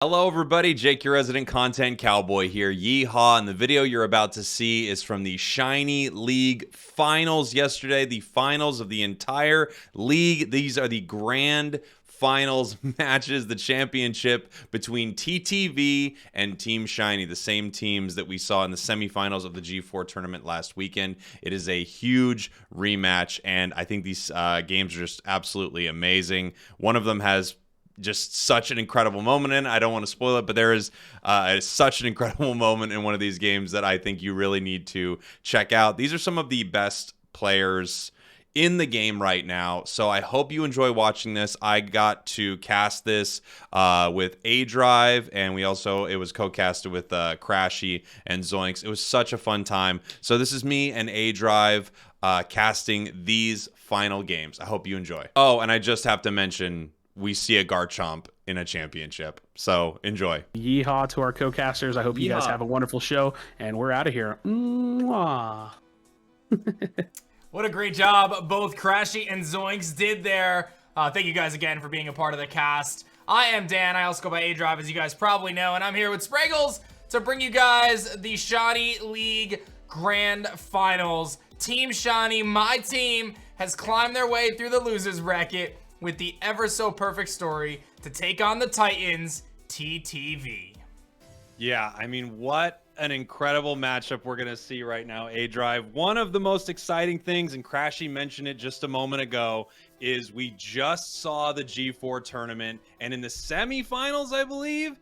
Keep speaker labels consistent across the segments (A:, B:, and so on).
A: Hello everybody, Jake, your resident content cowboy here, Yeehaw, and the video you're about to see is from the Shiny League Finals yesterday, the finals of the entire league. These are the grand finals matches, the championship between TTV and Team Shiny, the same teams that we saw in the semifinals of the G4 tournament last weekend. It is a huge rematch, and I think these games are just absolutely amazing. One of them has just such an incredible moment in. I don't want to spoil it, but there is such an incredible moment in one of these games that I think you really need to check out. These are some of the best players in the game right now, so I hope you enjoy watching this. I got to cast this with A Drive, and it was co-casted with Crashy and Zoinks. It was such a fun time. So this is me and A Drive casting these final games. I hope you enjoy. Oh, and I just have to mention, we see a Garchomp in a championship. So enjoy.
B: Yeehaw to our co-casters. I hope you guys have a wonderful show, and we're out of here. Mwah.
C: What a great job both Crashy and Zoinks did there. Thank you guys again for being a part of the cast. I am Dan. I also go by A-Drive, as you guys probably know, and I'm here with Spraggles to bring you guys the Shiny League Grand Finals. Team Shiny, my team, has climbed their way through the losers bracket with the ever so perfect story to take on the Titans, TTV.
A: Yeah, I mean, what an incredible matchup we're going to see right now, A-Drive. One of the most exciting things, and Crashy mentioned it just a moment ago, is we just saw the G4 tournament, and in the semifinals, I believe,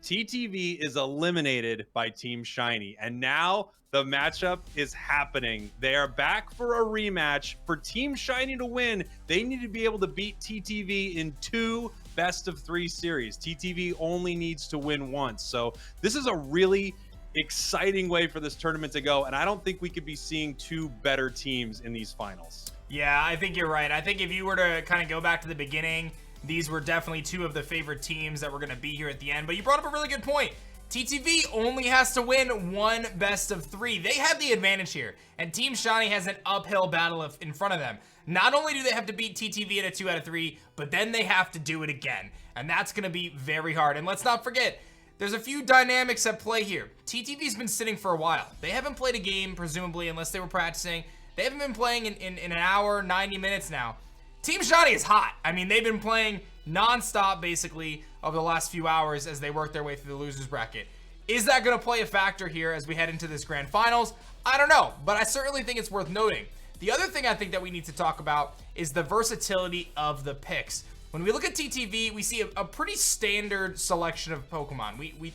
A: TTV is eliminated by Team Shiny, and now the matchup is happening. They are back for a rematch. For Team Shiny to win, they need to be able to beat TTV in 2 best-of-3 series. TTV only needs to win once. So this is a really exciting way for this tournament to go, and I don't think we could be seeing 2 better teams in these finals.
C: Yeah, I think you're right. I think if you were to kind of go back to the beginning, these were definitely 2 of the favorite teams that were going to be here at the end. But you brought up a really good point. TTV only has to win 1 best-of-3. They have the advantage here, and Team Shiny has an uphill battle in front of them. Not only do they have to beat TTV in a 2 out of 3, but then they have to do it again, and that's going to be very hard. And let's not forget, there's a few dynamics at play here. TTV's been sitting for a while. They haven't played a game, presumably, unless they were practicing. They haven't been playing in an hour, 90 minutes now. Team Shiny is hot. I mean, they've been playing non-stop, basically, over the last few hours as they work their way through the losers bracket. Is that going to play a factor here as we head into this grand finals? I don't know, but I certainly think it's worth noting. The other thing I think that we need to talk about is the versatility of the picks. When we look at TTV, we see a pretty standard selection of Pokemon.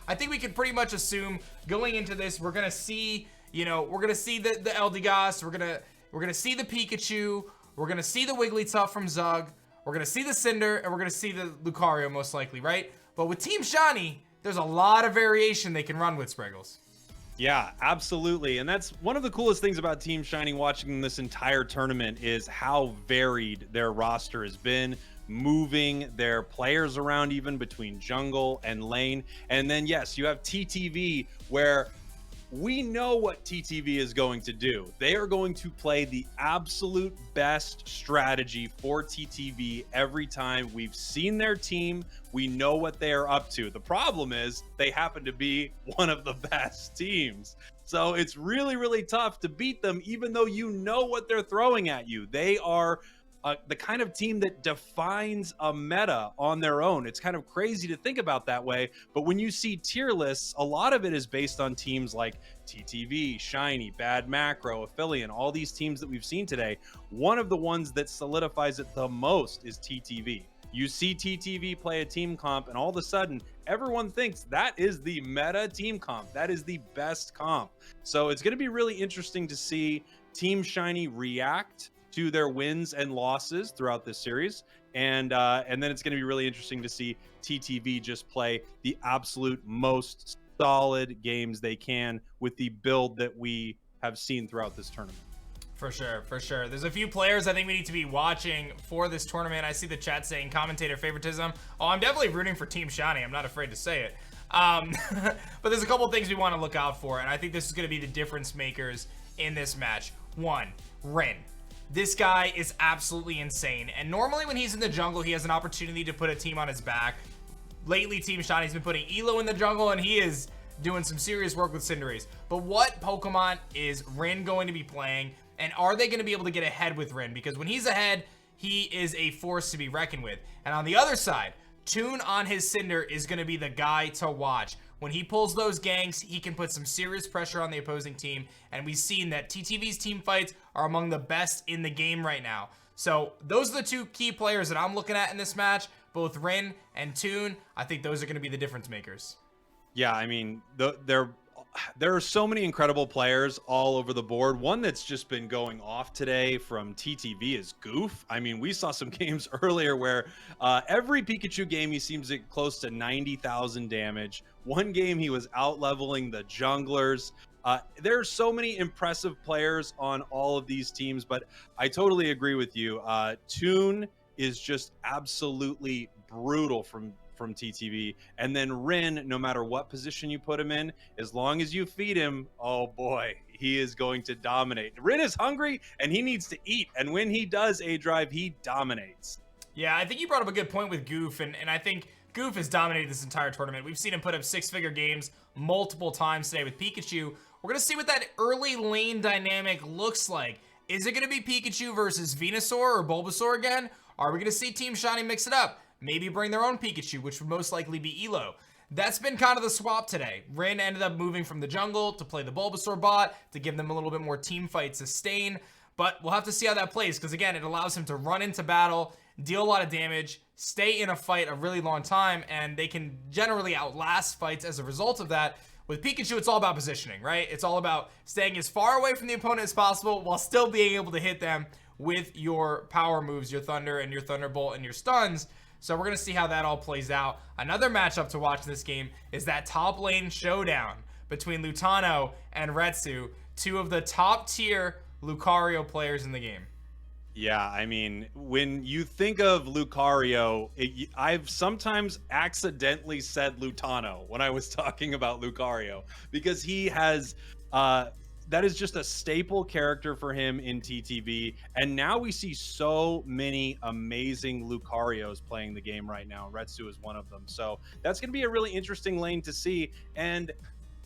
C: I think we can pretty much assume going into this, we're gonna see, we're gonna see the Eldegoss, we're gonna see the Pikachu, we're gonna see the Wigglytuff from Zug, we're gonna see the Cinder, and we're gonna see the Lucario most likely, right? But with Team Shiny, there's a lot of variation they can run with, Spraggles.
A: Yeah, absolutely. And that's one of the coolest things about Team Shiny watching this entire tournament is how varied their roster has been, moving their players around even between jungle and lane. And then, yes, you have TTV, where we know what TTV is going to do. They are going to play the absolute best strategy for TTV every time. We've seen their team. We know what they are up to. The problem is they happen to be one of the best teams. So it's really, really tough to beat them, even though you know what they're throwing at you. They are the kind of team that defines a meta on their own. It's kind of crazy to think about that way, but when you see tier lists, a lot of it is based on teams like TTV, Shiny, Bad Macro, Aphelion, all these teams that we've seen today. One of the ones that solidifies it the most is TTV. You see TTV play a team comp, and all of a sudden, everyone thinks that is the meta team comp. That is the best comp. So it's going to be really interesting to see Team Shiny react to their wins and losses throughout this series, and then it's going to be really interesting to see TTV just play the absolute most solid games they can with the build that we have seen throughout this tournament.
C: For sure, for sure. There's a few players I think we need to be watching for this tournament. I see the chat saying commentator favoritism. Oh, I'm definitely rooting for Team Shiny. I'm not afraid to say it. But there's a couple things we want to look out for, and I think this is going to be the difference makers in this match. 1, Rin. This guy is absolutely insane, and normally when he's in the jungle, he has an opportunity to put a team on his back. lately Team Shiny's been putting Elo in the jungle, and he is doing some serious work with Cinderace. But what Pokemon is Rin going to be playing, and are they going to be able to get ahead with Rin? Because when he's ahead, he is a force to be reckoned with. And on the other side, Toon on his Cinder is going to be the guy to watch. When he pulls those ganks, he can put some serious pressure on the opposing team, and we've seen that TTV's team fights are among the best in the game right now. So those are the two key players that I'm looking at in this match, both Rin and Toon. I think those are going to be the difference makers.
A: Yeah, I mean, there are so many incredible players all over the board. One that's just been going off today from TTV is Goof. I mean, we saw some games earlier where every Pikachu game he seems to get close to 90,000 damage. One game he was out leveling the junglers. There are so many impressive players on all of these teams, but I totally agree with you. Toon is just absolutely brutal from TTV, and then Rin, no matter what position you put him in, as long as you feed him, oh boy, he is going to dominate. Rin is hungry and he needs to eat, and when he does a drive, he dominates.
C: Yeah, I think you brought up a good point with Goof, and I think Goof has dominated this entire tournament. We've seen him put up 6-figure games multiple times today with Pikachu. We're going to see what that early lane dynamic looks like. Is it going to be Pikachu versus Venusaur or Bulbasaur again? Are we going to see Team Shiny mix it up? Maybe bring their own Pikachu, which would most likely be Elo. That's been kind of the swap today. Rin ended up moving from the jungle to play the Bulbasaur bot to give them a little bit more team fight sustain. But we'll have to see how that plays, because again, it allows him to run into battle, deal a lot of damage, stay in a fight a really long time, and they can generally outlast fights as a result of that. With Pikachu, it's all about positioning, right? It's all about staying as far away from the opponent as possible while still being able to hit them with your power moves, your Thunder and your Thunderbolt and your stuns. So we're going to see how that all plays out. Another matchup to watch in this game is that top lane showdown between Lutano and Retsu, two of the top tier Lucario players in the game.
A: Yeah, I mean, when you think of Lucario, I've sometimes accidentally said Lutano when I was talking about Lucario, because he has that is just a staple character for him in TTV, and now we see so many amazing Lucarios playing the game right now. Retsu is one of them, so that's going to be a really interesting lane to see. And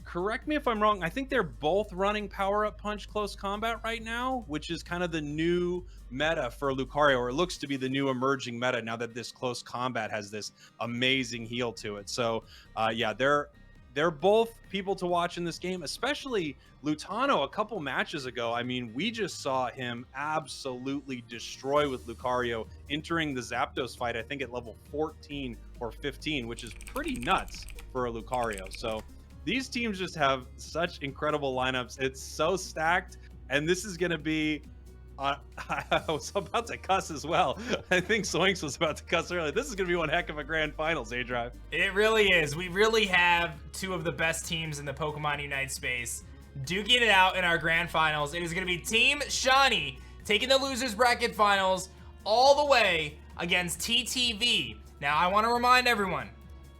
A: correct me if I'm wrong, I think they're both running Power Up Punch Close Combat right now, which is kind of the new meta for Lucario, or it looks to be the new emerging meta now that this Close Combat has this amazing heal to it. So yeah, they're both people to watch in this game, especially Lutano a couple matches ago. I mean, we just saw him absolutely destroy with Lucario entering the Zapdos fight, I think at level 14 or 15, which is pretty nuts for a Lucario. So these teams just have such incredible lineups. It's so stacked, and this is going to be I was about to cuss as well. I think Zoinks was about to cuss earlier. This is going to be one heck of a grand finals, A-Drive.
C: It really is. We really have two of the best teams in the Pokemon Unite space duking it out in our grand finals. It is going to be Team Shiny taking the losers bracket finals all the way against TTV. Now, I want to remind everyone,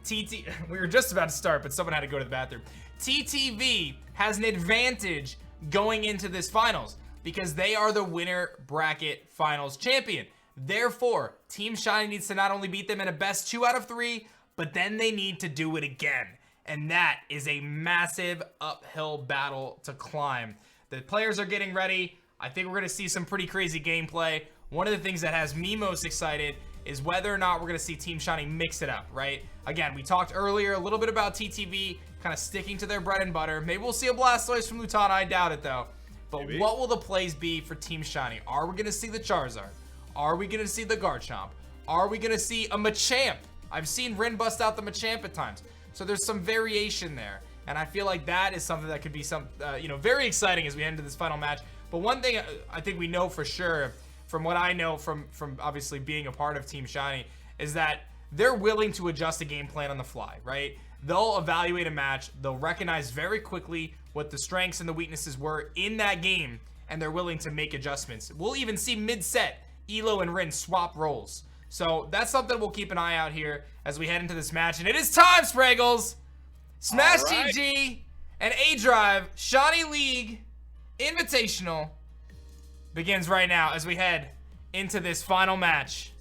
C: we were just about to start, but someone had to go to the bathroom. TTV has an advantage going into this finals because they are the winner bracket finals champion. Therefore, Team Shiny needs to not only beat them in a best 2 out of 3, but then they need to do it again. And that is a massive uphill battle to climb. The players are getting ready. I think we're going to see some pretty crazy gameplay. One of the things that has me most excited is whether or not we're going to see Team Shiny mix it up, right? Again, we talked earlier a little bit about TTV kind of sticking to their bread and butter. Maybe we'll see a Blastoise from Lutana. I doubt it, though. But maybe. What will the plays be for Team Shiny? Are we going to see the Charizard? Are we going to see the Garchomp? Are we going to see a Machamp? I've seen Rin bust out the Machamp at times. So there's some variation there. And I feel like that is something that could be very exciting as we head into this final match. But one thing I think we know for sure, from what I know from obviously being a part of Team Shiny, is that they're willing to adjust a game plan on the fly, right? They'll evaluate a match. They'll recognize very quickly what the strengths and the weaknesses were in that game, and they're willing to make adjustments. We'll even see mid-set Elo and Rin swap roles. So that's something we'll keep an eye out here as we head into this match. And it is time, Spraggles! Smash
A: right.
C: GG and A-Drive Shiny League Invitational begins right now as we head into this final match.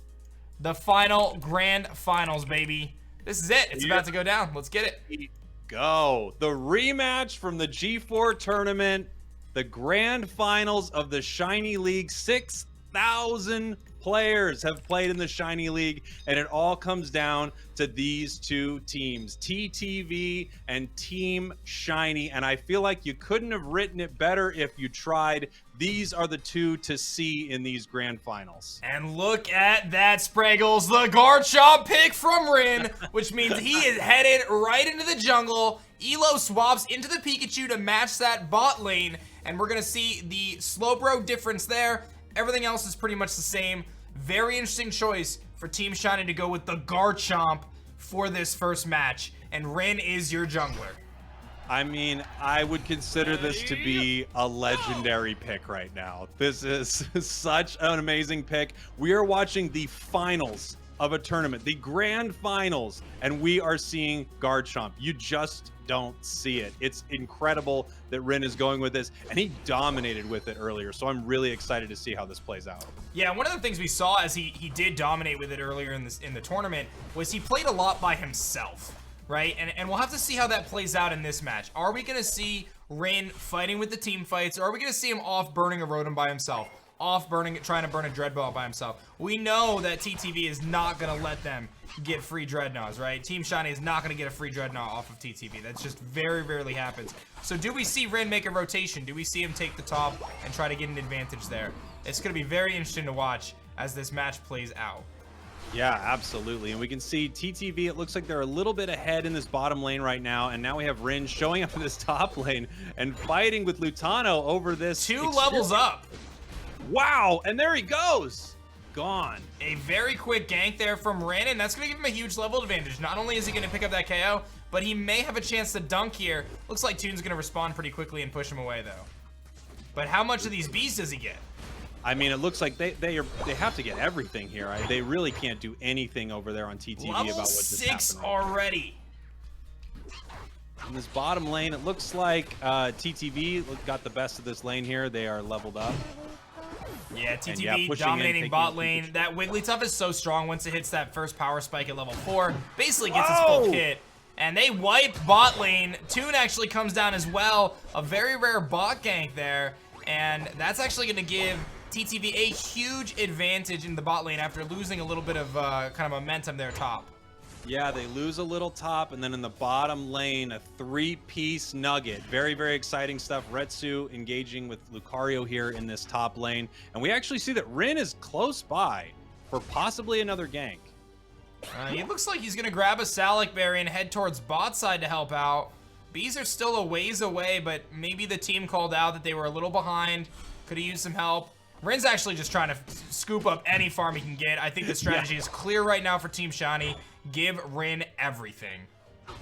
C: The final grand finals, baby. This is it. It's about to go down. Let's get it.
A: Go. The rematch from the G4 tournament, the grand finals of the Shiny League. 6,000 players have played in the Shiny League, and it all comes down to these two teams, TTV and Team Shiny. And I feel like you couldn't have written it better if you tried. These are the two to see in these grand finals.
C: And look at that, Spraggles, the Garchomp pick from Rin, which means he is headed right into the jungle. Elo swaps into the Pikachu to match that bot lane, and we're gonna see the Slowbro difference there. Everything else is pretty much the same. Very interesting choice for Team Shiny to go with the Garchomp for this first match, and Rin is your jungler.
A: I mean, I would consider this to be a legendary pick right now. This is such an amazing pick. We are watching the finals of a tournament, the grand finals, and we are seeing Garchomp. You just don't see it. It's incredible that Rin is going with this, and he dominated with it earlier, so I'm really excited to see how this plays out.
C: Yeah, one of the things we saw as he did dominate with it earlier in the tournament was he played a lot by himself, right? And we'll have to see how that plays out in this match. Are we going to see Rin fighting with the team fights, or are we going to see him off burning a Rotom by himself? Off burning, trying to burn a Dreadball by himself. We know that TTV is not going to let them get free Dreadnoughts, right? Team Shiny is not going to get a free Dreadnought off of TTV. That's just very rarely happens. So do we see Rin make a rotation? Do we see him take the top and try to get an advantage there? It's going to be very interesting to watch as this match plays out.
A: Yeah, absolutely. And we can see TTV, it looks like they're a little bit ahead in this bottom lane right now. And now we have Rin showing up in this top lane and fighting with Lutano over this.
C: 2 levels up.
A: Wow, and there he goes. Gone.
C: A very quick gank there from Rin, and that's going to give him a huge level advantage. Not only is he going to pick up that KO, but he may have a chance to dunk here. Looks like Toon's going to respond pretty quickly and push him away, though. But how much of these bees does he get?
A: I mean, it looks like they have to get everything here. They really can't do anything over there on TTV
C: Level
A: about what just
C: 6
A: happened.
C: already.
A: In this bottom lane, it looks like TTV got the best of this lane here. They are leveled up.
C: Yeah, TTV
A: yeah,
C: dominating bot lane. That Wigglytuff is so strong once it hits that first power spike at level 4. Basically gets its full kit. And they wipe bot lane. Toon actually comes down as well. A very rare bot gank there. And that's actually going to give TTV a huge advantage in the bot lane after losing a little bit of kind of momentum there top.
A: Yeah, they lose a little top, and then in the bottom lane, a 3-piece nugget. Very, very exciting stuff. Retsu engaging with Lucario here in this top lane. And we actually see that Rin is close by for possibly another gank.
C: He looks like he's going to grab a Salic Berry and head towards bot side to help out. Bees are still a ways away, but maybe the team called out that they were a little behind. Could have used some help. Rin's actually just trying to scoop up any farm he can get. I think the strategy is clear right now for Team Shiny. Give Rin everything.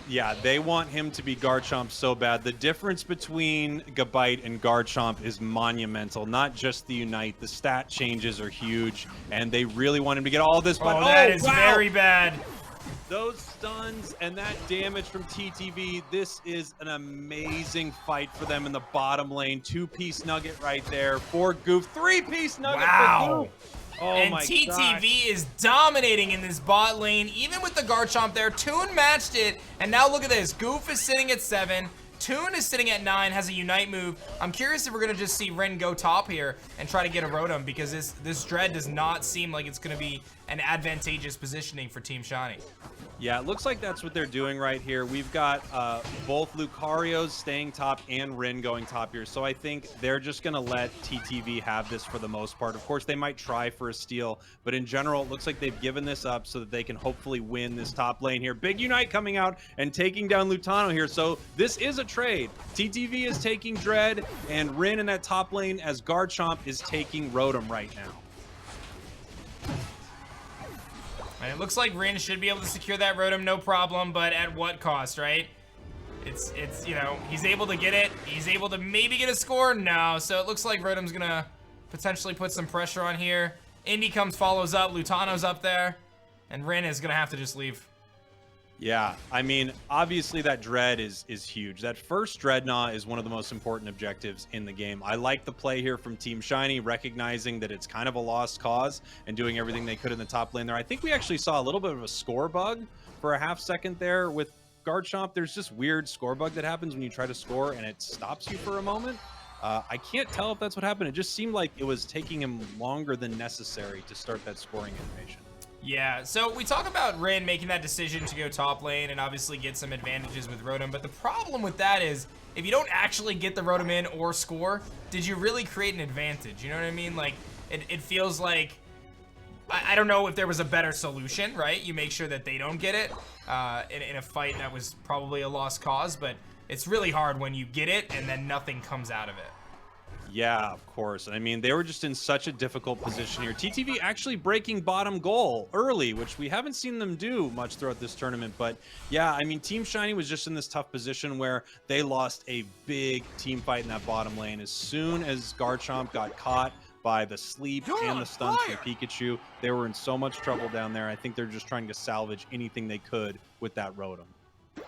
A: Yeah, they want him to be Garchomp so bad. The difference between Gabite and Garchomp is monumental. Not just the Unite. The stat changes are huge, and they really want him to get all this. But
C: that is very bad.
A: Those stuns and that damage from TTV, this is an amazing fight for them in the bottom lane. 2-piece nugget right there for Goof. 3-piece nugget for Goof. Oh
C: and
A: my
C: TTV
A: God.
C: is dominating in this bot lane. Even with the Garchomp there, Toon matched it. And now look at this. Goof is sitting at 7. Toon is sitting at 9, has a Unite move. I'm curious if we're going to just see Rin go top here and try to get a Rotom, because this Dread does not seem like it's going to be an advantageous positioning for Team Shiny.
A: Yeah, it looks like that's what they're doing right here. We've got both Lucarios staying top and Rin going top here. So I think they're just going to let TTV have this for the most part. Of course, they might try for a steal, but in general, it looks like they've given this up so that they can hopefully win this top lane here. Big Unite coming out and taking down Lutano here. So this is a trade. TTV is taking Dread, and Rin in that top lane as Garchomp is taking Rotom right now.
C: And it looks like Rin should be able to secure that Rotom, no problem, but at what cost, right? It's you know, he's able to get it. He's able to maybe get a score. No, so it looks like Rotom's gonna potentially put some pressure on here. Indy comes, follows up. Lutano's up there, and Rin is gonna have to just leave.
A: Yeah, I mean, obviously that Dread is huge. That first Dreadnought is one of the most important objectives in the game. I like the play here from Team Shiny, recognizing that it's kind of a lost cause and doing everything they could in the top lane there. I think we actually saw a little bit of a score bug for a half second there with Garchomp. There's just weird score bug that happens when you try to score and it stops you for a moment. I can't tell if that's what happened. It just seemed like it was taking him longer than necessary to start that scoring animation.
C: Yeah, so we talk about Rin making that decision to go top lane and obviously get some advantages with Rotom, but the problem with that is if you don't actually get the Rotom in or score, did you really create an advantage? You know what I mean? Like, it feels like, I don't know if there was a better solution, right? You make sure that they don't get it in a fight that was probably a lost cause, but it's really hard when you get it and then nothing comes out of it.
A: Yeah, of course. I mean, they were just in such a difficult position here. TTV actually breaking bottom goal early, which we haven't seen them do much throughout this tournament. But yeah, I mean, Team Shiny was just in this tough position where they lost a big team fight in that bottom lane. As soon as Garchomp got caught by the sleep and the stuns from Pikachu, they were in so much trouble down there. I think they're just trying to salvage anything they could with that Rotom.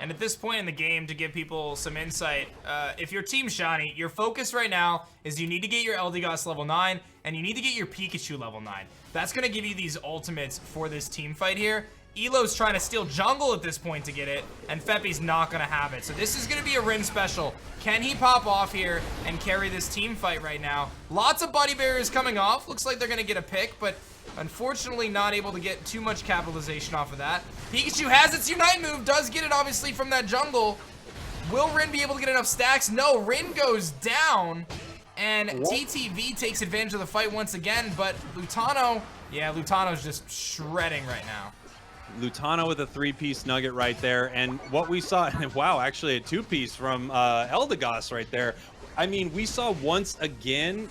C: And at this point in the game, to give people some insight, if you're Team Shiny, your focus right now is you need to get your Eldegoss level 9, and you need to get your Pikachu level 9. That's going to give you these ultimates for this team fight here. Elo's trying to steal jungle at this point to get it, and Feppy's not going to have it. So this is going to be a Rin special. Can he pop off here and carry this team fight right now? Lots of buddy barriers coming off. Looks like they're going to get a pick, but unfortunately not able to get too much capitalization off of that. Pikachu has its Unite move, does get it obviously from that jungle. Will Rin be able to get enough stacks? No, Rin goes down, and TTV takes advantage of the fight once again, but Lutano, yeah, Lutano's just shredding right now.
A: Lutano with a 3-piece nugget right there, and what we saw, wow, actually a 2-piece from Eldegoss right there. I mean, we saw once again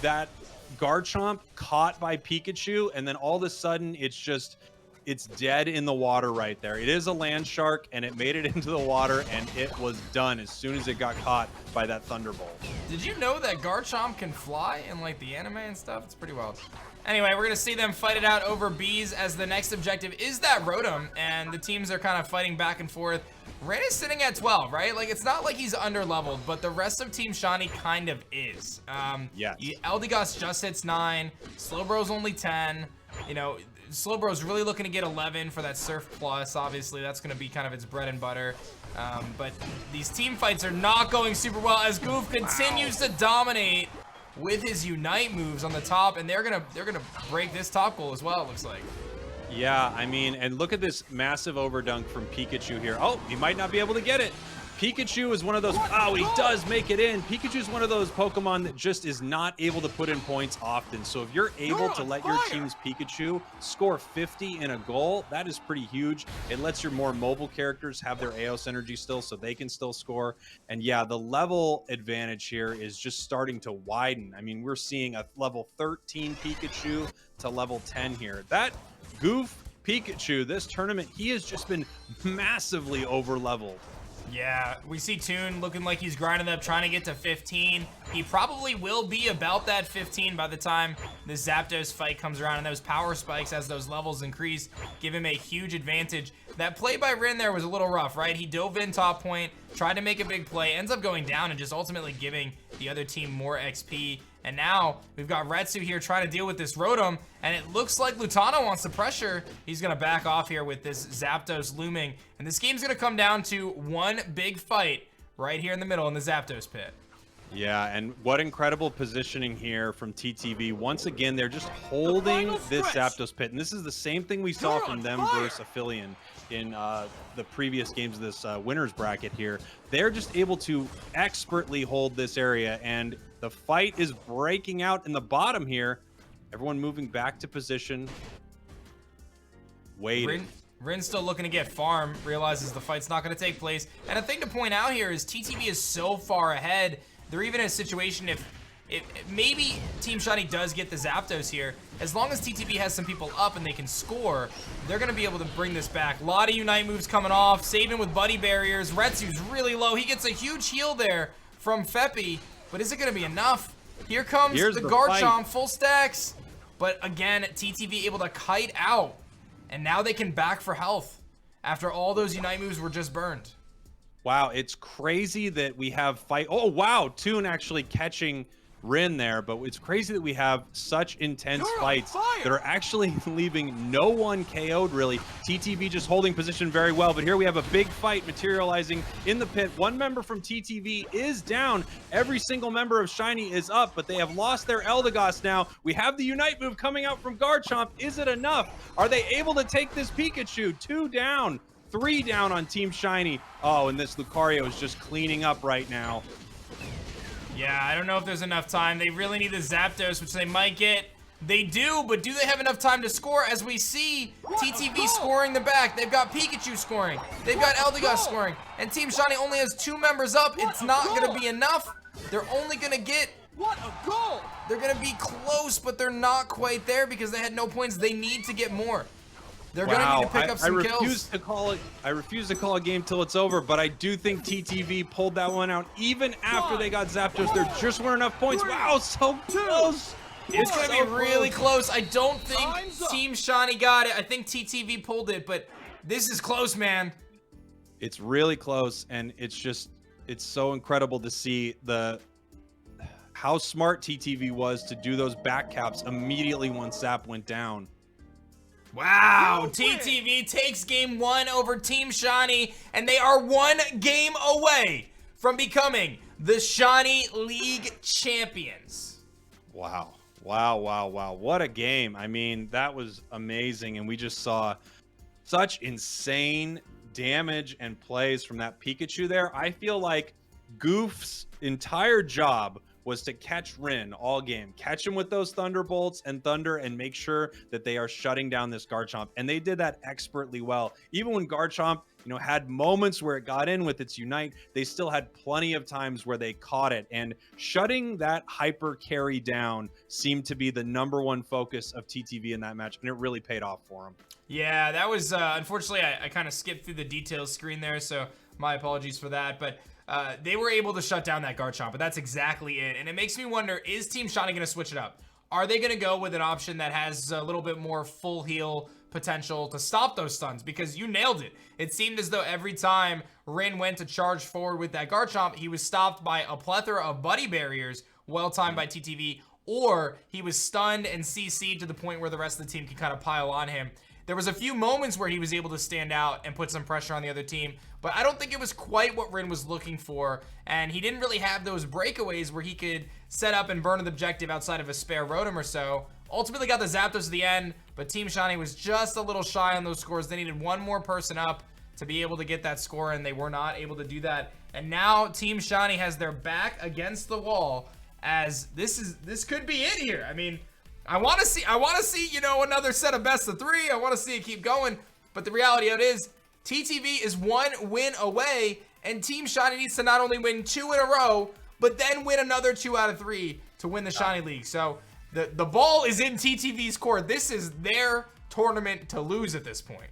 A: that Garchomp caught by Pikachu, and then all of a sudden it's dead in the water right there. It is a land shark, and it made it into the water, and it was done as soon as it got caught by that Thunderbolt.
C: Did you know that Garchomp can fly in like the anime and stuff? It's pretty wild. Anyway, we're gonna see them fight it out over bees as the next objective is that Rotom, and the teams are kind of fighting back and forth. Rin is sitting at 12, right? Like, it's not like he's under-leveled, but the rest of Team Shiny kind of is.
A: Yes.
C: Eldegoss just hits 9, Slowbro's only 10. You know, Slowbro's really looking to get 11 for that Surf Plus. Obviously, that's gonna be kind of its bread and butter. But these team fights are not going super well as Goof continues to dominate with his Unite moves on the top, and they're gonna break this top goal as well, it looks like.
A: Yeah, I mean, and look at this massive overdunk from Pikachu here. Oh, he might not be able to get it. Pikachu is one of those, oh, he does make it in. Pikachu is one of those Pokemon that just is not able to put in points often. So if you're able to let your team's Pikachu score 50 in a goal, that is pretty huge. It lets your more mobile characters have their Eos energy still so they can still score. And yeah, the level advantage here is just starting to widen. I mean, we're seeing a level 13 Pikachu to level 10 here. That Goof Pikachu, this tournament, he has just been massively over-leveled.
C: Yeah, we see Toon looking like he's grinding up, trying to get to 15. He probably will be about that 15 by the time the Zapdos fight comes around, and those power spikes as those levels increase give him a huge advantage. That play by Rin there was a little rough, right? He dove in top point, tried to make a big play, ends up going down and just ultimately giving the other team more XP. And now we've got Retsu here trying to deal with this Rotom, and it looks like Lutano wants to pressure. He's gonna back off here with this Zapdos looming, and this game's gonna come down to one big fight right here in the middle in the Zapdos pit.
A: Yeah, and what incredible positioning here from TTV. Once again, they're just holding this Zapdos pit, and this is the same thing we saw from them versus Aphelion in the previous games of this winners bracket here. They're just able to expertly hold this area, and the fight is breaking out in the bottom here. Everyone moving back to position, waiting.
C: Rin's still looking to get farm, realizes the fight's not going to take place. And a thing to point out here is TTV is so far ahead. They're even in a situation if maybe Team Shiny does get the Zapdos here, as long as TTV has some people up and they can score, they're going to be able to bring this back. A lot of Unite moves coming off, saving with buddy barriers. Retsu's really low. He gets a huge heal there from Feppy, but is it going to be enough? Here comes the Garchomp, full stacks. But again, TTV able to kite out, and now they can back for health after all those Unite moves were just burned.
A: Wow, it's crazy that we have fight. Oh, wow, Toon actually catching Rin there, but it's crazy that we have such intense fights that are actually leaving no one KO'd really. TTV just holding position very well, but here we have a big fight materializing in the pit. One member from TTV is down. Every single member of Shiny is up, but they have lost their Eldegoss now. We have the Unite move coming out from Garchomp. Is it enough? Are they able to take this Pikachu? 2 down, 3 down on Team Shiny. Oh, and this Lucario is just cleaning up right now.
C: Yeah, I don't know if there's enough time. They really need the Zapdos, which they might get. They do, but do they have enough time to score? As we see TTV scoring the back. They've got Pikachu scoring. They've got Eldegoss scoring. And Team Shiny only has 2 members up. It's not going to be enough. They're only going to get...
D: What a goal!
C: They're going to be close, but they're not quite there because they had no points. They need to get more. They're going to need to pick up some kills.
A: I refuse to call a game till it's over, but I do think TTV pulled that one out even after they got Zapdos. There just weren't enough points. Wow, so close.
C: It's going to be really close. I don't think Team Shiny got it. I think TTV pulled it, but this is close, man.
A: It's really close, and it's so incredible to see how smart TTV was to do those back caps immediately once Zap went down.
C: Wow, TTV takes game 1 over Team Shiny, and they are 1 game away from becoming the Shiny League champions.
A: Wow. Wow, wow, wow. What a game. I mean, that was amazing, and we just saw such insane damage and plays from that Pikachu there. I feel like Goof's entire job was to catch Rin all game, catch him with those Thunderbolts and Thunder, and make sure that they are shutting down this Garchomp. And they did that expertly well. Even when Garchomp, had moments where it got in with its Unite, they still had plenty of times where they caught it. And shutting that hyper carry down seemed to be the #1 focus of TTV in that match, and it really paid off for them.
C: Yeah, that was, unfortunately, I kind of skipped through the details screen there, so my apologies for that. But they were able to shut down that Garchomp, but that's exactly it. And it makes me wonder, is Team Shiny going to switch it up? Are they going to go with an option that has a little bit more full heal potential to stop those stuns? Because you nailed it. It seemed as though every time Rin went to charge forward with that Garchomp, he was stopped by a plethora of buddy barriers, well timed by TTV, or he was stunned and CC'd to the point where the rest of the team could kind of pile on him. There was a few moments where he was able to stand out and put some pressure on the other team, but I don't think it was quite what Rin was looking for, and he didn't really have those breakaways where he could set up and burn an objective outside of a spare Rotom or so. Ultimately got the Zapdos at the end, but Team Shiny was just a little shy on those scores. They needed one more person up to be able to get that score, and they were not able to do that. And now Team Shiny has their back against the wall, as this could be it here. I mean, I want to see, another set of best of 3. I want to see it keep going. But the reality of it is, TTV is 1 win away, and Team Shiny needs to not only win 2 in a row, but then win another 2 out of 3 to win the Shiny League. So the ball is in TTV's court. This is their tournament to lose at this point.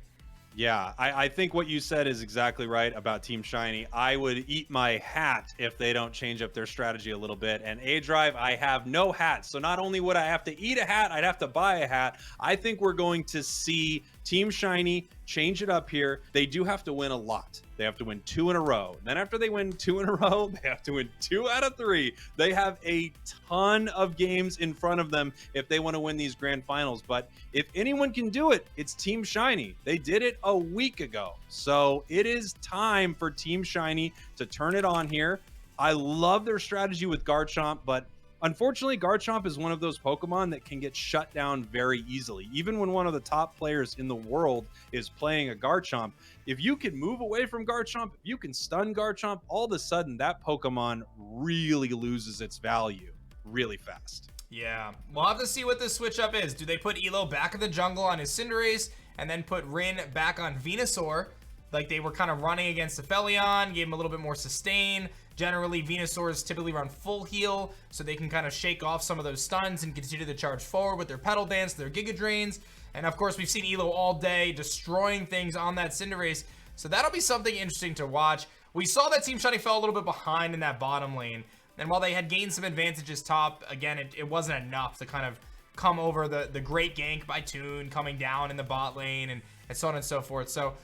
A: Yeah, I think what you said is exactly right about Team Shiny. I would eat my hat if they don't change up their strategy a little bit. And A-Drive, I have no hat. So not only would I have to eat a hat, I'd have to buy a hat. I think we're going to see Team Shiny change it up here. They do have to win a lot. They have to win 2 in a row. Then after they win 2 in a row, they have to win 2 out of 3. They have a ton of games in front of them if they want to win these grand finals. But if anyone can do it, it's Team Shiny. They did it a week ago. So it is time for Team Shiny to turn it on here. I love their strategy with Garchomp, but unfortunately, Garchomp is one of those Pokemon that can get shut down very easily. Even when one of the top players in the world is playing a Garchomp, if you can move away from Garchomp, if you can stun Garchomp, all of a sudden that Pokemon really loses its value really fast.
C: Yeah, we'll have to see what this switch up is. Do they put Elo back in the jungle on his Cinderace and then put Rin back on Venusaur? Like they were kind of running against Aphelion, gave him a little bit more sustain. Generally, Venusaurs typically run full heal, so they can kind of shake off some of those stuns and continue to charge forward with their Petal Dance, their Giga Drains. And of course, we've seen Elo all day destroying things on that Cinderace, so that'll be something interesting to watch. We saw that Team Shiny fell a little bit behind in that bottom lane, and while they had gained some advantages top, again, it wasn't enough to kind of come over the great gank by Toon coming down in the bot lane and so on and so forth. So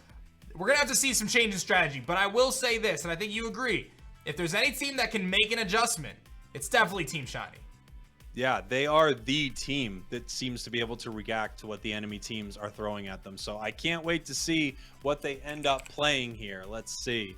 C: we're going to have to see some change in strategy, but I will say this, and I think you agree, if there's any team that can make an adjustment, it's definitely Team Shiny.
A: Yeah, they are the team that seems to be able to react to what the enemy teams are throwing at them. So I can't wait to see what they end up playing here. Let's see.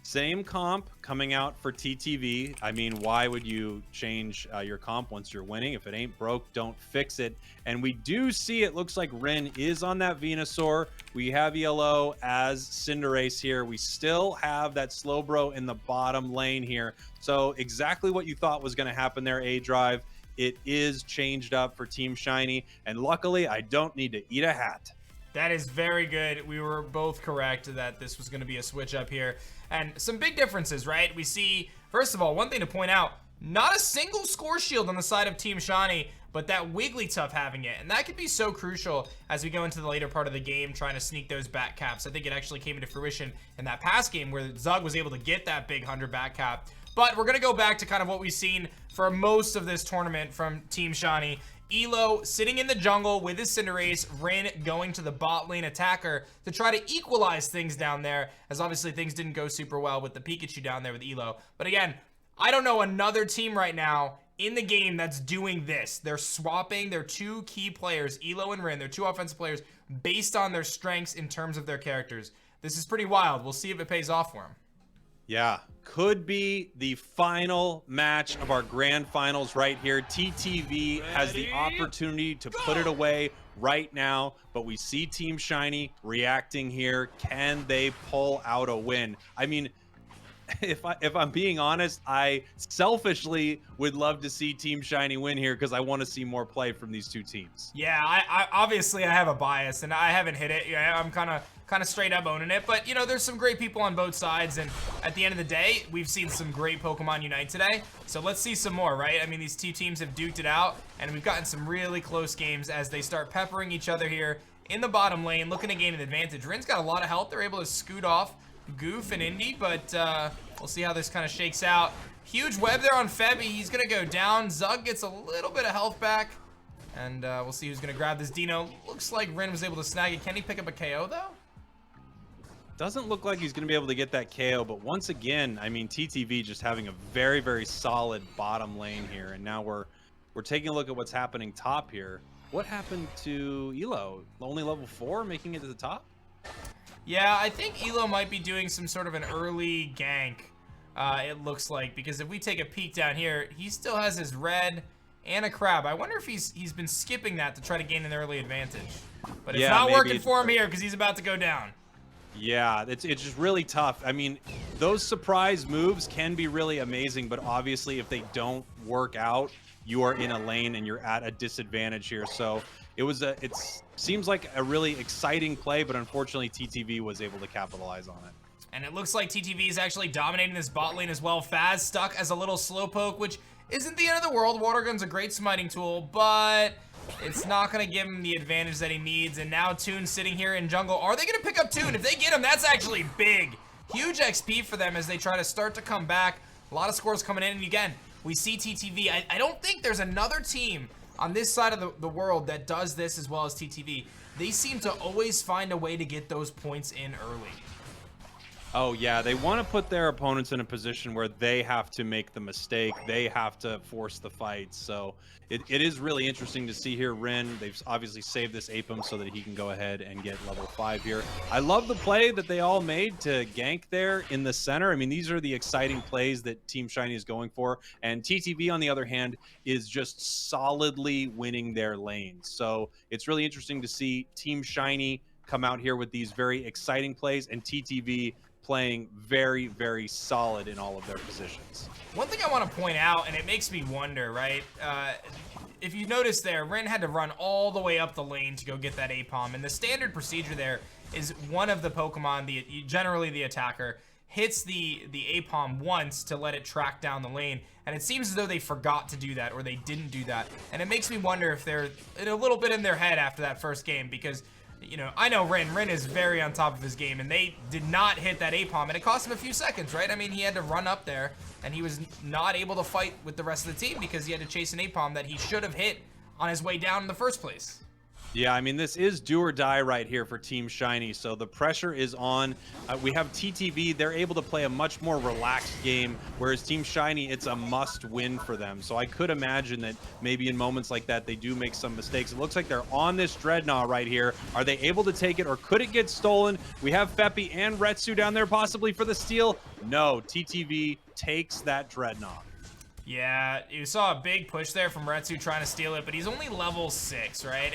A: Same comp coming out for TTV. I mean, why would you change your comp once you're winning? If it ain't broke, don't fix it. And we do see it looks like Rin is on that Venusaur. We have Yellow as Cinderace here. We still have that Slowbro in the bottom lane here. So exactly what you thought was going to happen there, A-Drive. It is changed up for Team Shiny. And luckily, I don't need to eat a hat.
C: That is very good. We were both correct that this was going to be a switch up here. And some big differences, right? We see, first of all, one thing to point out, not a single score shield on the side of Team Shiny, but that Wigglytuff having it. And that could be so crucial as we go into the later part of the game, trying to sneak those back caps. I think it actually came into fruition in that past game where Zug was able to get that big 100 back cap. But we're going to go back to kind of what we've seen for most of this tournament from Team Shiny. Elo sitting in the jungle with his Cinderace, Rin going to the bot lane attacker to try to equalize things down there, as obviously things didn't go super well with the Pikachu down there with Elo. But again, I don't know another team right now in the game that's doing this. They're swapping their two key players, Elo and Rin, their two offensive players, based on their strengths in terms of their characters. This is pretty wild. We'll see if it pays off for them.
A: Yeah, could be the final match of our grand finals right here. TTV has the opportunity to put it away right now, but we see Team Shiny reacting here. Can they pull out a win? I mean, if I'm being honest, I selfishly would love to see Team Shiny win here because I want to see more play from these two teams.
C: Yeah, I obviously I have a bias and I haven't hit it. Yeah, I'm kind of straight up owning it, but you know, there's some great people on both sides, and at the end of the day, we've seen some great Pokemon unite today. So let's see some more, right? I mean, these two teams have duked it out, and we've gotten some really close games as they start peppering each other here in the bottom lane, looking to gain an advantage. Rin's got a lot of health. They're able to scoot off Goof and Indy, but we'll see how this kind of shakes out. Huge web there on Febby. He's gonna go down. Zug gets a little bit of health back, and we'll see who's gonna grab this Dino. Looks like Rin was able to snag it. Can he pick up a KO though?
A: Doesn't look like he's going to be able to get that KO, but once again, I mean, TTV just having a very, very solid bottom lane here, and now we're taking a look at what's happening top here. What happened to Elo? Only level 4, making it to the top?
C: Yeah, I think Elo might be doing some sort of an early gank, it looks like, because if we take a peek down here, he still has his red and a crab. I wonder if he's been skipping that to try to gain an early advantage. But it's not working for him here because he's about to go down.
A: Yeah, it's just really tough. I mean, those surprise moves can be really amazing, but obviously if they don't work out, you are in a lane and you're at a disadvantage here. So it seems like a really exciting play, but unfortunately TTV was able to capitalize on it.
C: And it looks like TTV is actually dominating this bot lane as well. Faz stuck as a little slowpoke, which isn't the end of the world. Water Gun's a great smiting tool, but it's not going to give him the advantage that he needs. And now Toon's sitting here in jungle. Are they going to pick up Toon? If they get him, that's actually big. Huge XP for them as they try to start to come back. A lot of scores coming in. And again, we see TTV. I don't think there's another team on this side of the world that does this as well as TTV. They seem to always find a way to get those points in early.
A: Oh yeah, they want to put their opponents in a position where they have to make the mistake. They have to force the fight. So it is really interesting to see here. Rin, they've obviously saved this Apim so that he can go ahead and get level 5 here. I love the play that they all made to gank there in the center. I mean, these are the exciting plays that Team Shiny is going for. And TTV, on the other hand, is just solidly winning their lanes. So it's really interesting to see Team Shiny come out here with these very exciting plays, and TTV playing very, very solid in all of their positions.
C: One thing I want to point out, and it makes me wonder, right? If you notice there, Rin had to run all the way up the lane to go get that Apom, and the standard procedure there is one of the Pokemon, generally the attacker, hits the Apom once to let it track down the lane, and it seems as though they forgot to do that, or they didn't do that, and it makes me wonder if they're a little bit in their head after that first game, because you know, I know Rin is very on top of his game, and they did not hit that Apom, and it cost him a few seconds, right? I mean, he had to run up there, and he was not able to fight with the rest of the team because he had to chase an Apom that he should have hit on his way down in the first place.
A: Yeah, I mean, this is do or die right here for Team Shiny, so the pressure is on. We have TTV. They're able to play a much more relaxed game, whereas Team Shiny, it's a must-win for them. So I could imagine that maybe in moments like that, they do make some mistakes. It looks like they're on this Dreadnought right here. Are they able to take it, or could it get stolen? We have Feppy and Retsu down there possibly for the steal. No, TTV takes that Dreadnought.
C: Yeah, you saw a big push there from Retsu trying to steal it, but he's only level 6, right?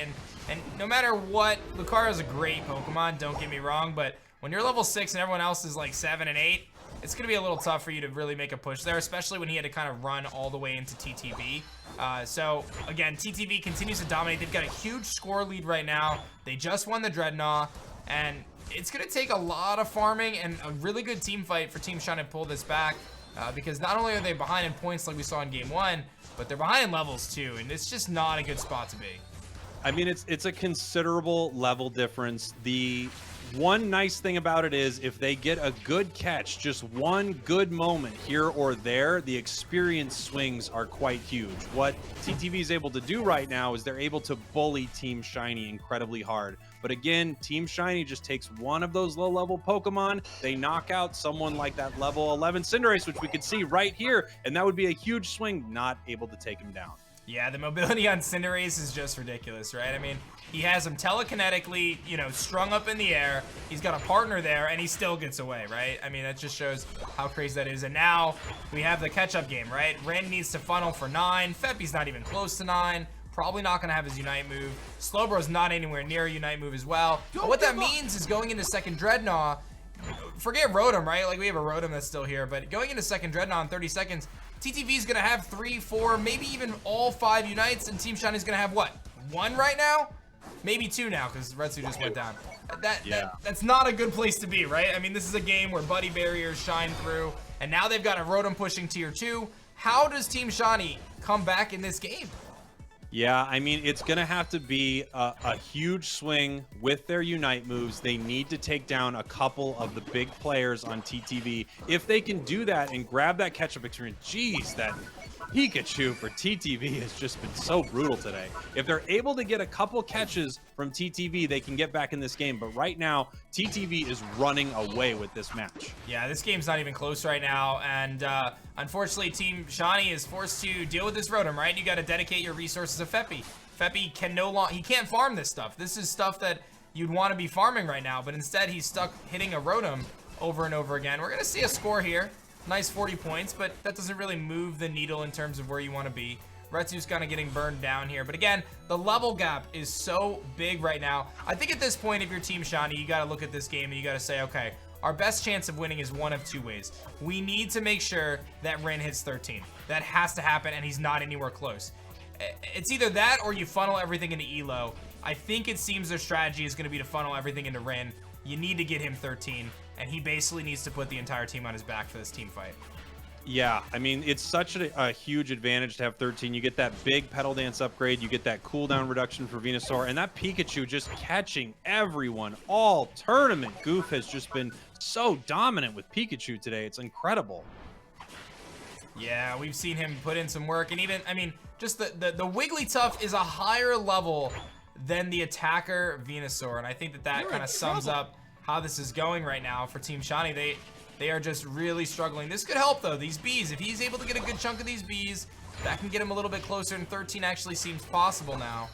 C: And no matter what, Lucario's a great Pokemon, don't get me wrong, but when you're level 6 and everyone else is like 7 and 8, it's going to be a little tough for you to really make a push there, especially when he had to kind of run all the way into TTV. So, again, TTV continues to dominate. They've got a huge score lead right now. They just won the Dreadnought, and it's going to take a lot of farming and a really good team fight for Team Shiny to pull this back. Because not only are they behind in points like we saw in game 1, but they're behind in levels too, and it's just not a good spot to be.
A: I mean, it's a considerable level difference. The one nice thing about it is if they get a good catch, just one good moment here or there, the experience swings are quite huge. What TTV is able to do right now is they're able to bully Team Shiny incredibly hard. But again, Team Shiny just takes one of those low-level Pokemon. They knock out someone like that level 11 Cinderace, which we could see right here, and that would be a huge swing, not able to take him down.
C: Yeah, the mobility on Cinderace is just ridiculous, right? I mean, he has him telekinetically, you know, strung up in the air. He's got a partner there, and he still gets away, right? I mean, that just shows how crazy that is. And now we have the catch-up game, right? Ren needs to funnel for 9. Feppy's not even close to 9. Probably not going to have his Unite move. Slowbro's not anywhere near a Unite move as well. But what that means is going into second Dreadnought, forget Rotom, right? Like, we have a Rotom that's still here, but going into second Dreadnought in 30 seconds, TTV's going to have 3, 4, maybe even all 5 Unites, and Team Shiny's going to have, what, 1 right now? Maybe 2 now, because Retsu just went down. That's not a good place to be, right? I mean, this is a game where buddy barriers shine through, and now they've got a Rotom pushing tier 2. How does Team Shiny come back in this game?
A: Yeah, I mean, it's going to have to be a huge swing with their Unite moves. They need to take down a couple of the big players on TTV. If they can do that and grab that catch-up experience, geez, that Pikachu for TTV has just been so brutal today. If they're able to get a couple catches from TTV, they can get back in this game. But right now, TTV is running away with this match.
C: Yeah, this game's not even close right now. And unfortunately, Team Shiny is forced to deal with this Rotom, right? You got to dedicate your resources to Feppy. Feppy can no longer, he can't farm this stuff. This is stuff that you'd want to be farming right now. But instead, he's stuck hitting a Rotom over and over again. We're going to see a score here. Nice 40 points, but that doesn't really move the needle in terms of where you want to be. Retsu's kind of getting burned down here. But again, the level gap is so big right now. I think at this point, if you're Team Shiny, you got to look at this game and you got to say, okay, our best chance of winning is one of 2 ways. We need to make sure that Ren hits 13. That has to happen, and he's not anywhere close. It's either that or you funnel everything into Elo. I think it seems their strategy is going to be to funnel everything into Ren. You need to get him 13. And he basically needs to put the entire team on his back for this team fight.
A: Yeah, I mean, it's such a huge advantage to have 13. You get that big Petal Dance upgrade. You get that cooldown reduction for Venusaur. And that Pikachu just catching everyone all tournament. Goof has just been so dominant with Pikachu today. It's incredible.
C: Yeah, we've seen him put in some work. And even, I mean, just the Wigglytuff is a higher level than the attacker Venusaur. And I think that kind of sums up how this is going right now for Team Shiny. They are just really struggling. This could help, though. These bees, if he's able to get a good chunk of these bees, that can get him a little bit closer, and 13 actually seems possible now.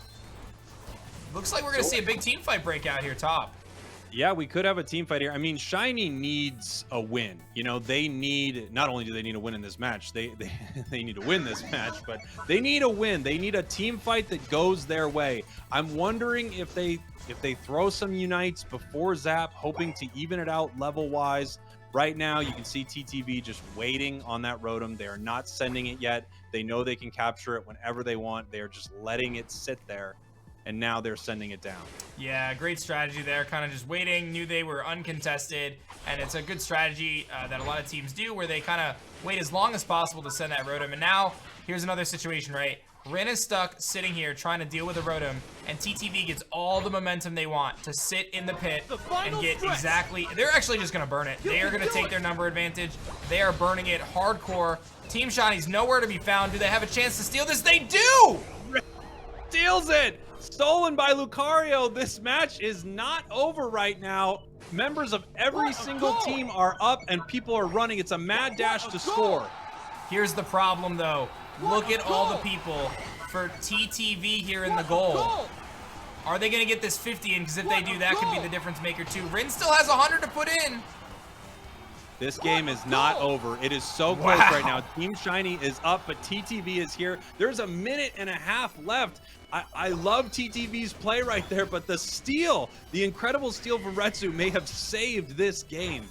C: Looks like we're going to see a big team fight break out here top.
A: Yeah, we could have a team fight here. I mean, Shiny needs a win. You know, they need, not only do they need a win in this match, they need to win this match, but they need a win. They need a team fight that goes their way. I'm wondering if they throw some Unites before Zap, hoping to even it out level-wise. Right now, you can see TTV just waiting on that Rotom. They are not sending it yet. They know they can capture it whenever they want. They are just letting it sit there, and now they're sending it down.
C: Yeah, great strategy there. Kind of just waiting, knew they were uncontested, and it's a good strategy that a lot of teams do where they kind of wait as long as possible to send that Rotom. And now, here's another situation, right? Ren is stuck sitting here trying to deal with a Rotom, and TTV gets all the momentum they want to sit in the pit and get exactly... They're actually just going to burn it. They are going to take their number advantage. They are burning it hardcore. Team Shiny's nowhere to be found. Do they have a chance to steal this? They do!
A: Steals it! Stolen by Lucario. This match is not over right now. Members of every single team are up and people are running. It's a mad dash to score.
C: Here's the problem though. Look at all the people for TTV here in the goal. Are they gonna get this 50 in? Because if they do, that could be the difference maker too. Rin still has 100 to put in.
A: This game is not over. It is so close right now. Team Shiny is up, but TTV is here. There's a minute and a half left. I love TTV's play right there, but the steal, the incredible steal from Retsu may have saved this game.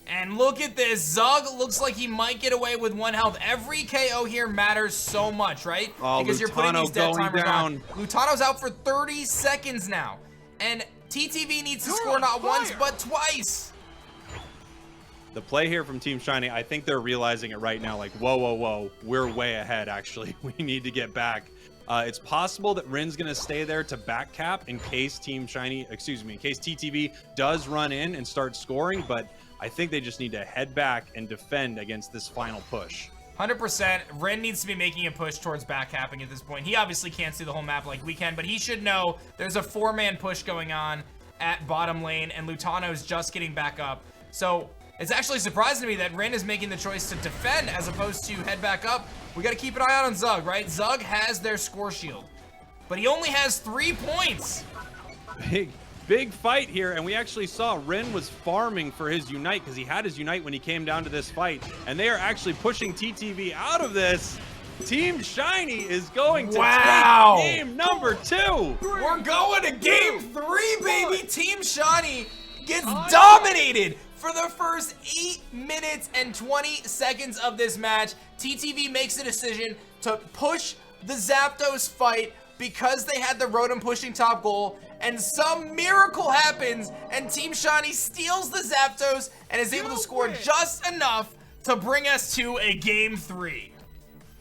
C: And look at this. Zug looks like he might get away with 1 health. Every KO here matters so much, right?
A: Oh,
C: because you're putting these death timers
A: down.
C: on. Lutano's out for 30 seconds now. And TTV needs to score not once, but twice.
A: The play here from Team Shiny, I think they're realizing it right now, like, whoa, whoa, whoa, we're way ahead, actually. We need to get back. It's possible that Rin's going to stay there to back cap in case in case TTV does run in and start scoring, but I think they just need to head back and defend against this final push.
C: 100%. Rin needs to be making a push towards back capping at this point. He obviously can't see the whole map like we can, but he should know there's a 4-man push going on at bottom lane, and Lutano's just getting back up. So it's actually surprising to me that Rin is making the choice to defend as opposed to head back up. We got to keep an eye out on Zug, right? Zug has their score shield, but he only has 3 points.
A: Big fight here, and we actually saw Rin was farming for his Unite because he had his Unite when he came down to this fight, and they are actually pushing TTV out of this. Team Shiny is going to take game number 2.
C: We're going to game 3, baby. Team Shiny gets dominated for the first 8 minutes and 20 seconds of this match. TTV makes the decision to push the Zapdos fight because they had the Rotom pushing top goal, and some miracle happens and Team Shiny steals the Zapdos and is able to score just enough to bring us to a game 3.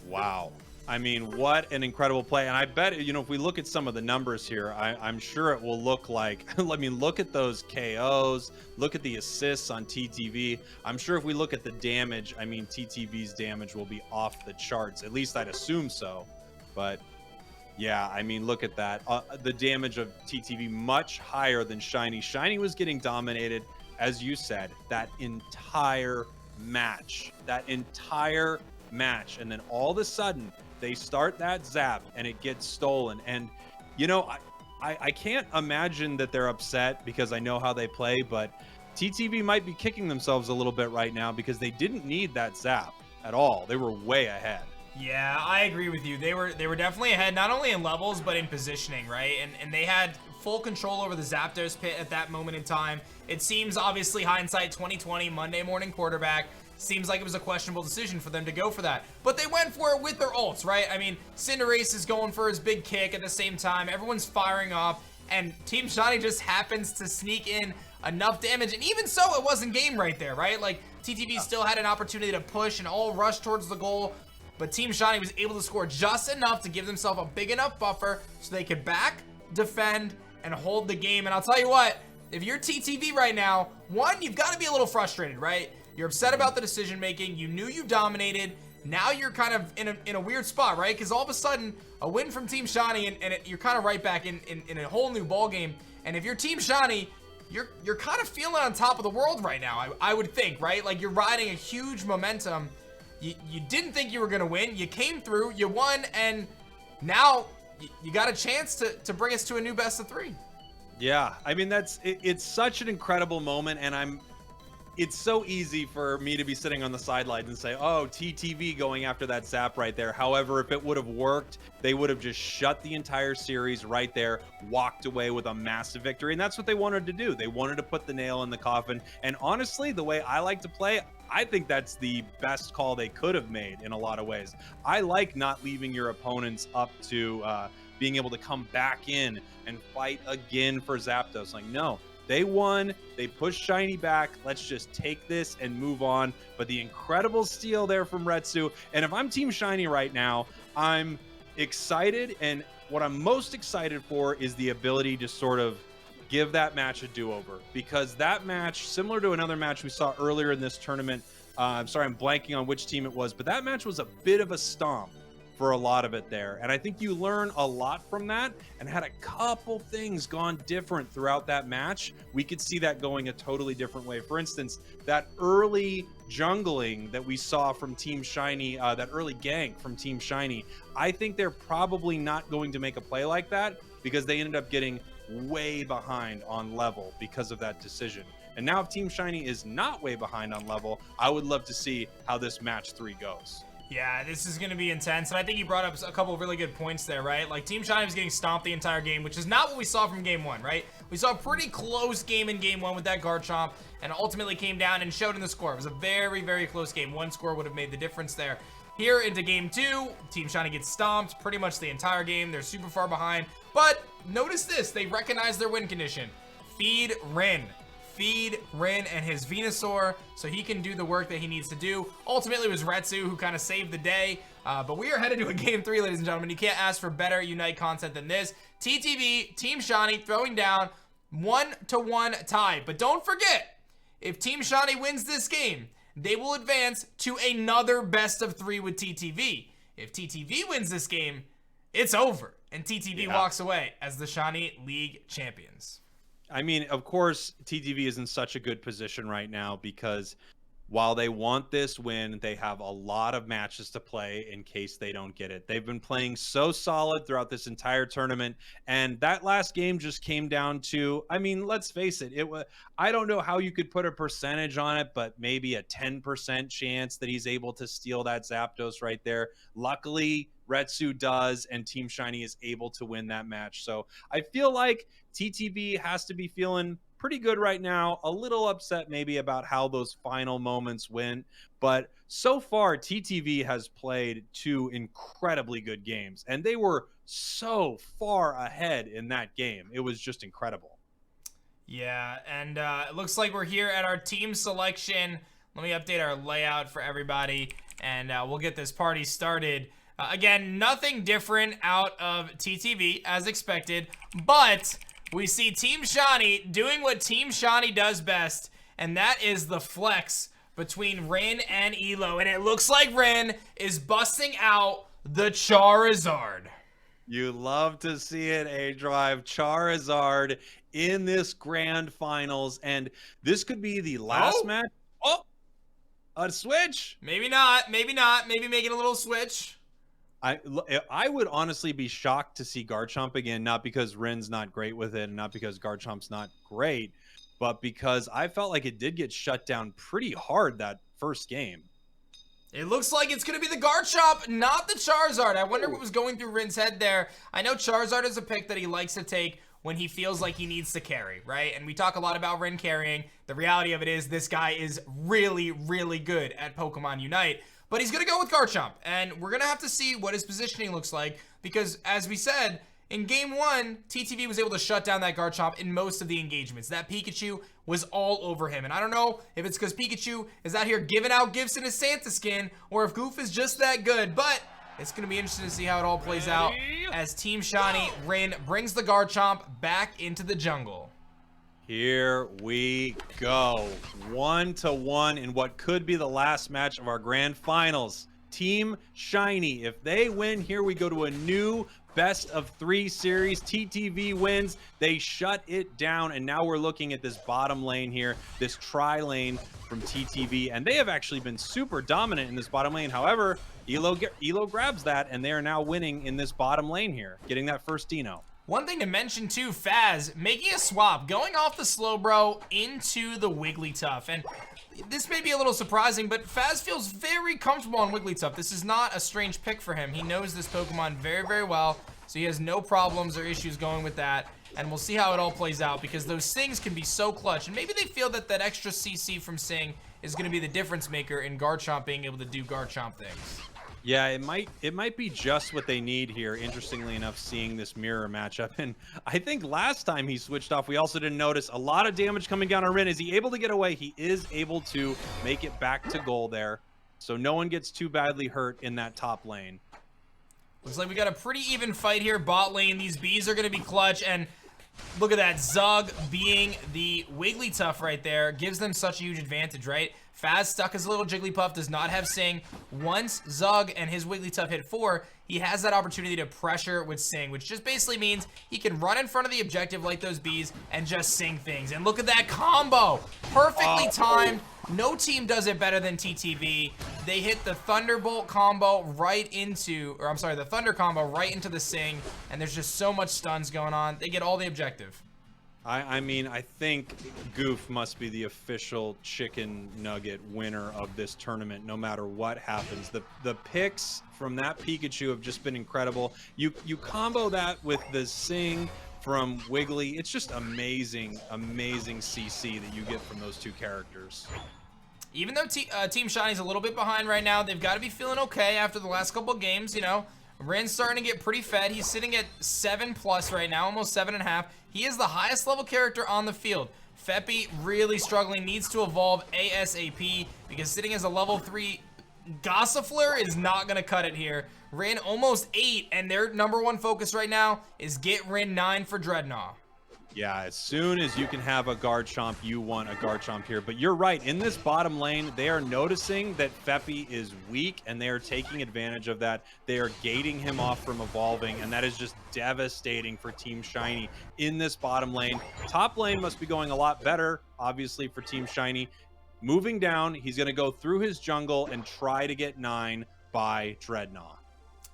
A: Wow. I mean, what an incredible play. And I bet, you know, if we look at some of the numbers here, I'm sure it will look like, I mean, look at those KOs, look at the assists on TTV. I'm sure if we look at the damage, I mean, TTV's damage will be off the charts. At least I'd assume so. But yeah, I mean, look at that. The damage of TTV much higher than Shiny. Shiny was getting dominated, as you said, that entire match. And then all of a sudden, they start that zap and it gets stolen. And, you know, I can't imagine that they're upset because I know how they play, but TTV might be kicking themselves a little bit right now because they didn't need that zap at all. They were way ahead.
C: Yeah, I agree with you. They were definitely ahead, not only in levels, but in positioning, right? And they had full control over the Zapdos pit at that moment in time. It seems, obviously, hindsight 2020, Monday morning quarterback, seems like it was a questionable decision for them to go for that. But they went for it with their ults, right? I mean, Cinderace is going for his big kick at the same time. Everyone's firing off, and Team Shiny just happens to sneak in enough damage. And even so, it wasn't game right there, right? Like, TTV still had an opportunity to push and all rush towards the goal, but Team Shiny was able to score just enough to give themselves a big enough buffer so they could back, defend, and hold the game. And I'll tell you what, if you're TTV right now, one, you've got to be a little frustrated, right? You're upset about the decision making. You knew you dominated. Now you're kind of in a weird spot, right? Because all of a sudden, a win from Team Shiny, and you're kind of right back in a whole new ball game. And if you're Team Shiny, you're kind of feeling on top of the world right now, I would think, right? Like, you're riding a huge momentum. You didn't think you were going to win. You came through, you won, and now you got a chance to bring us to a new best of 3.
A: Yeah, I mean, it's such an incredible moment, and it's so easy for me to be sitting on the sidelines and say, oh, TTV going after that zap right there. However, if it would have worked, they would have just shut the entire series right there, walked away with a massive victory. And that's what they wanted to do. They wanted to put the nail in the coffin. And honestly, the way I like to play, I think that's the best call they could have made in a lot of ways. I like not leaving your opponents up to being able to come back in and fight again for Zapdos. Like, no. They won, they pushed Shiny back, let's just take this and move on. But the incredible steal there from Retsu, and if I'm Team Shiny right now, I'm excited, and what I'm most excited for is the ability to sort of give that match a do-over. Because that match, similar to another match we saw earlier in this tournament, I'm sorry, I'm blanking on which team it was, but that match was a bit of a stomp. for a lot of it there. And I think you learn a lot from that, and had a couple things gone different throughout that match, we could see that going a totally different way. For instance, that early jungling that we saw from Team Shiny, that early gank from Team Shiny, I think they're probably not going to make a play like that because they ended up getting way behind on level because of that decision. And now if Team Shiny is not way behind on level, I would love to see how this match 3 goes.
C: Yeah, this is going to be intense, and I think you brought up a couple of really good points there, right? Like, Team Shiny was getting stomped the entire game, which is not what we saw from Game 1, right? We saw a pretty close game in Game 1 with that Garchomp, and ultimately came down and showed in the score. It was a very, very close game. One score would have made the difference there. Here into Game 2, Team Shiny gets stomped pretty much the entire game. They're super far behind, but notice this. They recognize their win condition. Feed Rin. Feed Rin and his Venusaur so he can do the work that he needs to do. Ultimately, it was Retsu who kind of saved the day. But we are headed to a Game 3, ladies and gentlemen. You can't ask for better Unite content than this. TTV, Team Shiny throwing down 1-1 tie. But don't forget, if Team Shiny wins this game, they will advance to another best of 3 with TTV. If TTV wins this game, it's over. And TTV walks away as the Shiny League champions.
A: I mean, of course, TTV is in such a good position right now because while they want this win, they have a lot of matches to play in case they don't get it. They've been playing so solid throughout this entire tournament, and that last game just came down to, I mean, let's face it, I don't know how you could put a percentage on it, but maybe a 10% chance that he's able to steal that Zapdos right there. Luckily, Retsu does, and Team Shiny is able to win that match. So I feel like TTV has to be feeling pretty good right now, a little upset maybe about how those final moments went, but so far TTV has played 2 incredibly good games, and they were so far ahead in that game. It was just incredible.
C: Yeah, and it looks like we're here at our team selection. Let me update our layout for everybody, and we'll get this party started. Again, nothing different out of TTV as expected, but we see Team Shiny doing what Team Shiny does best, and that is the flex between Rin and Elo. And it looks like Rin is busting out the Charizard.
A: You love to see it, A-Drive. Charizard in this grand finals, and this could be the last match. Oh, a switch.
C: Maybe not, maybe not. Maybe making a little switch.
A: I would honestly be shocked to see Garchomp again, not because Rin's not great with it and not because Garchomp's not great, but because I felt like it did get shut down pretty hard that first game.
C: It looks like it's going to be the Garchomp, not the Charizard. I wonder what was going through Rin's head there. I know Charizard is a pick that he likes to take when he feels like he needs to carry, right? And we talk a lot about Rin carrying. The reality of it is this guy is really, really good at Pokemon Unite. But he's going to go with Garchomp, and we're going to have to see what his positioning looks like, because as we said, in Game 1, TTV was able to shut down that Garchomp in most of the engagements. That Pikachu was all over him, and I don't know if it's because Pikachu is out here giving out gifts in his Santa skin, or if Goof is just that good, but it's going to be interesting to see how it all plays out as Team Shiny Rin brings the Garchomp back into the jungle.
A: Here we go. 1-1 in what could be the last match of our grand finals. Team Shiny, if they win here, we go to a new best of 3 series. TTV wins. They shut it down, and now we're looking at this bottom lane here, this tri-lane from TTV, and they have actually been super dominant in this bottom lane. However, Elo grabs that, and they are now winning in this bottom lane here, getting that first Dino.
C: One thing to mention too, Faz making a swap, going off the Slowbro into the Wigglytuff. And this may be a little surprising, but Faz feels very comfortable on Wigglytuff. This is not a strange pick for him. He knows this Pokemon very, very well, so he has no problems or issues going with that. And we'll see how it all plays out, because those Sings can be so clutch. And maybe they feel that that extra CC from Sing is going to be the difference maker in Garchomp being able to do Garchomp things.
A: Yeah, it might be just what they need here, interestingly enough, seeing this mirror matchup. And I think last time he switched off, we also didn't notice a lot of damage coming down on Rin. Is he able to get away? He is able to make it back to goal there. So no one gets too badly hurt in that top lane.
C: Looks like we got a pretty even fight here, bot lane. These bees are going to be clutch, and look at that. Zug being the Wigglytuff right there gives them such a huge advantage, right? Faz stuck his little Jigglypuff, does not have Sing. Once Zug and his Wigglytuff hit 4, he has that opportunity to pressure with Sing, which just basically means he can run in front of the objective like those bees and just sing things. And look at that combo. Perfectly timed. No team does it better than TTV. They hit the Thunderbolt combo right into, or I'm sorry, the Thunder combo right into the Sing, and there's just so much stuns going on. They get all the objective.
A: I mean, I think Goof must be the official chicken nugget winner of this tournament, no matter what happens. The picks from that Pikachu have just been incredible. You combo that with the Sing from Wiggly. It's just amazing, amazing CC that you get from those two characters.
C: Even though Team Shiny's a little bit behind right now, they've got to be feeling okay after the last couple games, you know. Rin's starting to get pretty fed. He's sitting at 7+ right now, almost 7.5. He is the highest level character on the field. Feppy really struggling, needs to evolve ASAP because sitting as a level 3 Gossifleur is not going to cut it here. Rin almost 8, and their #1 focus right now is get Rin 9 for Dreadnought.
A: Yeah, as soon as you can have a Garchomp, you want a Garchomp here. But you're right, in this bottom lane, they are noticing that Feppy is weak, and they are taking advantage of that. They are gating him off from evolving, and that is just devastating for Team Shiny in this bottom lane. Top lane must be going a lot better, obviously, for Team Shiny. Moving down, he's going to go through his jungle and try to get 9 by Dreadnought.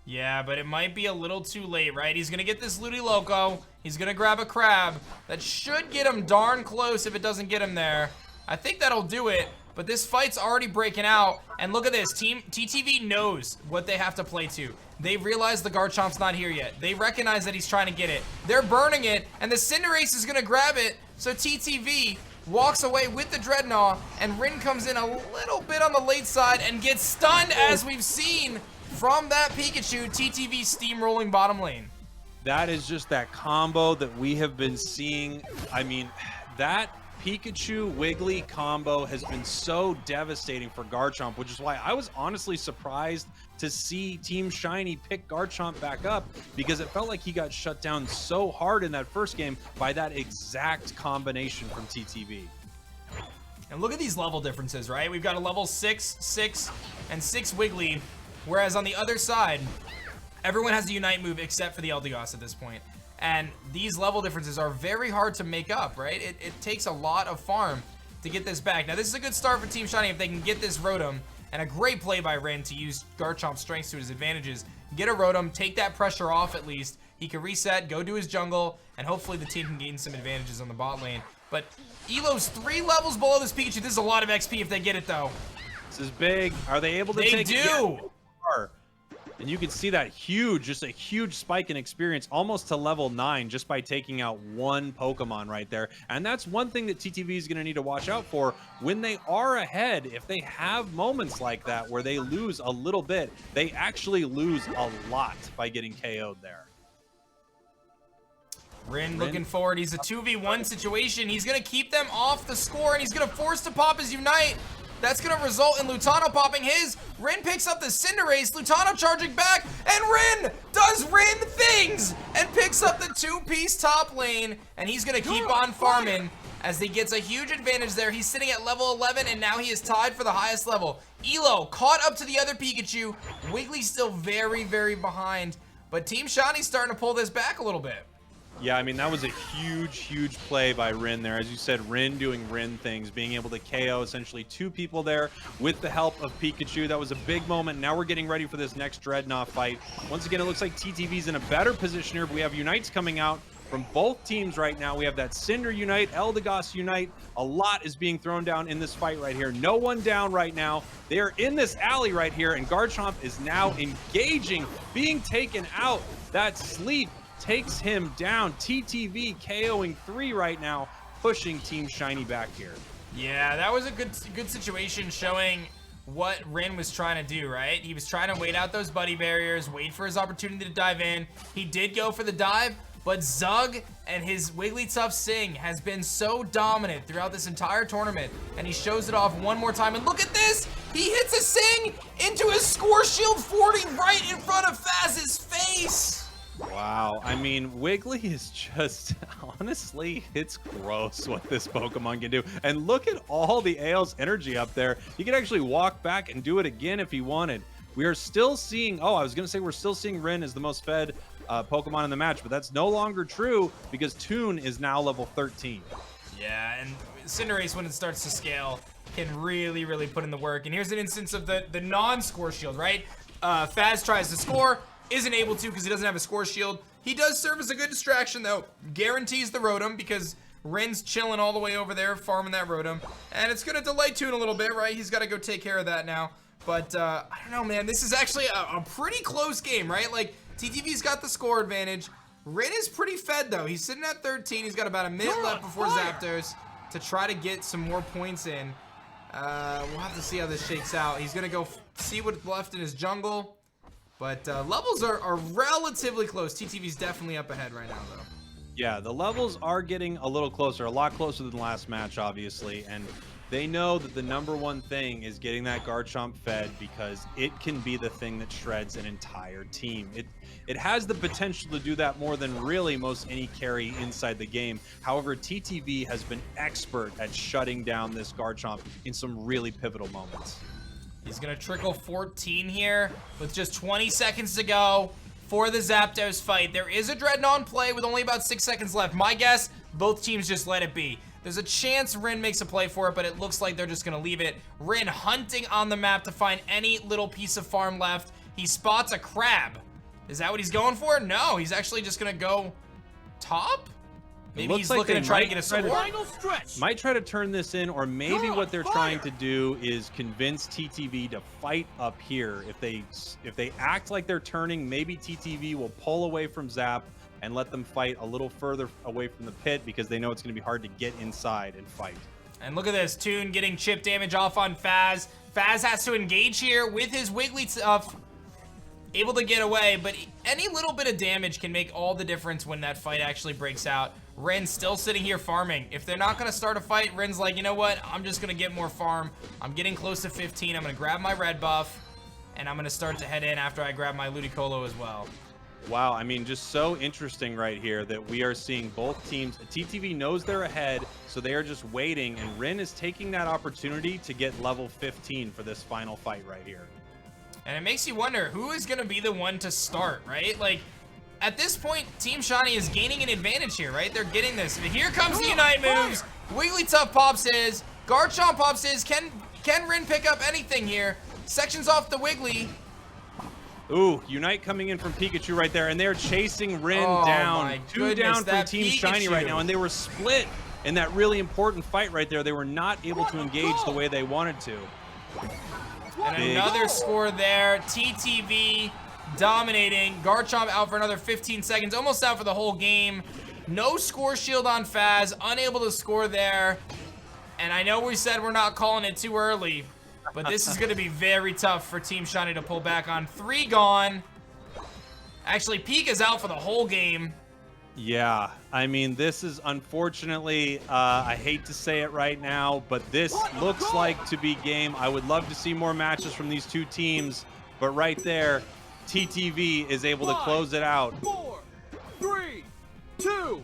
C: Yeah, but it might be a little too late, right? He's going to get this Ludi Loco. He's going to grab a crab. That should get him darn close if it doesn't get him there. I think that'll do it, but this fight's already breaking out. And look at this. Team TTV knows what they have to play to. They realize the Garchomp's not here yet. They recognize that he's trying to get it. They're burning it, and the Cinderace is going to grab it. So TTV walks away with the Dreadnought, and Rin comes in a little bit on the late side and gets stunned, as we've seen from that Pikachu. TTV steamrolling bottom lane.
A: That is just that combo that we have been seeing. I mean, that Pikachu Wiggly combo has been so devastating for Garchomp, which is why I was honestly surprised to see Team Shiny pick Garchomp back up, because it felt like he got shut down so hard in that first game by that exact combination from TTV.
C: And look at these level differences, right? We've got a level 6, 6, and 6 Wiggly, whereas on the other side, everyone has a Unite move except for the Eldegoss at this point. And these level differences are very hard to make up, right? It takes a lot of farm to get this back. Now, this is a good start for Team Shiny if they can get this Rotom, and a great play by Rin to use Garchomp's strengths to his advantages. Get a Rotom, take that pressure off at least. He can reset, go to his jungle, and hopefully the team can gain some advantages on the bot lane. But Elo's 3 levels below this Pikachu. This is a lot of XP if they get it, though.
A: This is big. Are they able to take it?
C: They do!
A: And you can see that just a huge spike in experience, almost to level 9, just by taking out one Pokemon right there. And that's one thing that TTV is going to need to watch out for when they are ahead. If they have moments like that where they lose a little bit, they actually lose a lot by getting KO'd there.
C: Rin looking forward. He's a 2v1 situation. He's going to keep them off the score, and he's going to force to pop his Unite. That's going to result in Lutano popping his. Rin picks up the Cinderace. Lutano charging back. And Rin does Rin things and picks up the 2-piece top lane. And he's going to keep on farming as he gets a huge advantage there. He's sitting at level 11, and now he is tied for the highest level. Elo caught up to the other Pikachu. Wiggly's still very, very behind. But Team Shany's starting to pull this back a little bit.
A: Yeah, I mean, that was a huge play by Rin there. As you said, Rin doing Rin things, being able to KO essentially 2 people there with the help of Pikachu. That was a big moment. Now we're getting ready for this next Dreadnought fight. Once again, it looks like TTV's in a better position here, but we have Unites coming out from both teams right now. We have that Cinder Unite, Eldegoss Unite. A lot is being thrown down in this fight right here. No one down right now. They are in this alley right here, and Garchomp is now engaging, being taken out. That sleep takes him down. TTV KOing 3 right now, pushing Team Shiny back here.
C: Yeah, that was a good situation, showing what Rin was trying to do, right? He was trying to wait out those buddy barriers, wait for his opportunity to dive in. He did go for the dive, but Zug and his Wigglytuff Sing has been so dominant throughout this entire tournament, and he shows it off one more time. And look at this! He hits a Sing into his Score Shield 40 right in front of Faz's face!
A: Wow, I mean, Wiggly is just, honestly, it's gross what this Pokemon can do. And look at all the AL's energy up there. He could actually walk back and do it again if he wanted. We are still seeing, oh, I was going to say we're still seeing Rin as the most fed Pokemon in the match, but that's no longer true because Toon is now level 13.
C: Yeah, and Cinderace, when it starts to scale, can really, really put in the work. And here's an instance of the non-score shield, right? Faz tries to score, isn't able to because he doesn't have a score shield. He does serve as a good distraction, though. Guarantees the Rotom because Rin's chilling all the way over there, farming that Rotom. And it's going to delay Toon a little bit, right? He's got to go take care of that now. But I don't know, man. This is actually a pretty close game, right? Like, TTV's got the score advantage. Rin is pretty fed, though. He's sitting at 13. He's got about a minute left before Zapdos to try to get some more points in. We'll have to see how this shakes out. He's going to go see what's left in his jungle. But levels are relatively close. TTV's definitely up ahead right now, though.
A: Yeah, the levels are getting a little closer, a lot closer than last match, obviously. And they know that the #1 thing is getting that Garchomp fed because it can be the thing that shreds an entire team. It has the potential to do that more than really most any carry inside the game. However, TTV has been expert at shutting down this Garchomp in some really pivotal moments.
C: He's going to trickle 14 here with just 20 seconds to go for the Zapdos fight. There is a Dreadnought in play with only about 6 seconds left. My guess, both teams just let it be. There's a chance Rin makes a play for it, but it looks like they're just going to leave it. Rin hunting on the map to find any little piece of farm left. He spots a crab. Is that what he's going for? No, he's actually just going to go top? Maybe he's looking to try to get a score.
A: Might try to turn this in, or maybe what they're trying to do is convince TTV to fight up here. If they act like they're turning, maybe TTV will pull away from Zap and let them fight a little further away from the pit because they know it's going to be hard to get inside and fight.
C: And look at this, Toon getting chip damage off on Faz. Faz has to engage here with his Wigglytuff. Able to get away, but any little bit of damage can make all the difference when that fight actually breaks out. Rin's still sitting here farming. If they're not going to start a fight, Rin's like, you know what? I'm just going to get more farm. I'm getting close to 15. I'm going to grab my red buff, and I'm going to start to head in after I grab my Ludicolo as well.
A: Wow, I mean, just so interesting right here that we are seeing both teams. TTV knows they're ahead, so they are just waiting, and Rin is taking that opportunity to get level 15 for this final fight right here.
C: And it makes you wonder, who is going to be the one to start, right? Like, at this point, Team Shiny is gaining an advantage here, right? They're getting this. But here comes the Unite moves. Wigglytuff pops his. Garchomp pops his. Can Rin pick up anything here? Sections off the Wiggly.
A: Ooh, Unite coming in from Pikachu right there, and they're chasing Rin down. Two down from Team Shiny right now, and they were split in that really important fight right there. They were not able to engage the way they wanted to.
C: And another score there. TTV dominating. Garchomp out for another 15 seconds. Almost out for the whole game. No score shield on Faz. Unable to score there. And I know we said we're not calling it too early, but this is going to be very tough for Team Shiny to pull back on. 3 gone. Actually, Pika's out for the whole game.
A: Yeah, I mean, this is unfortunately, I hate to say it right now, but this looks like to be game. I would love to see more matches from these two teams, but right there, TTV is able to close it out.
D: 4, 3, 2,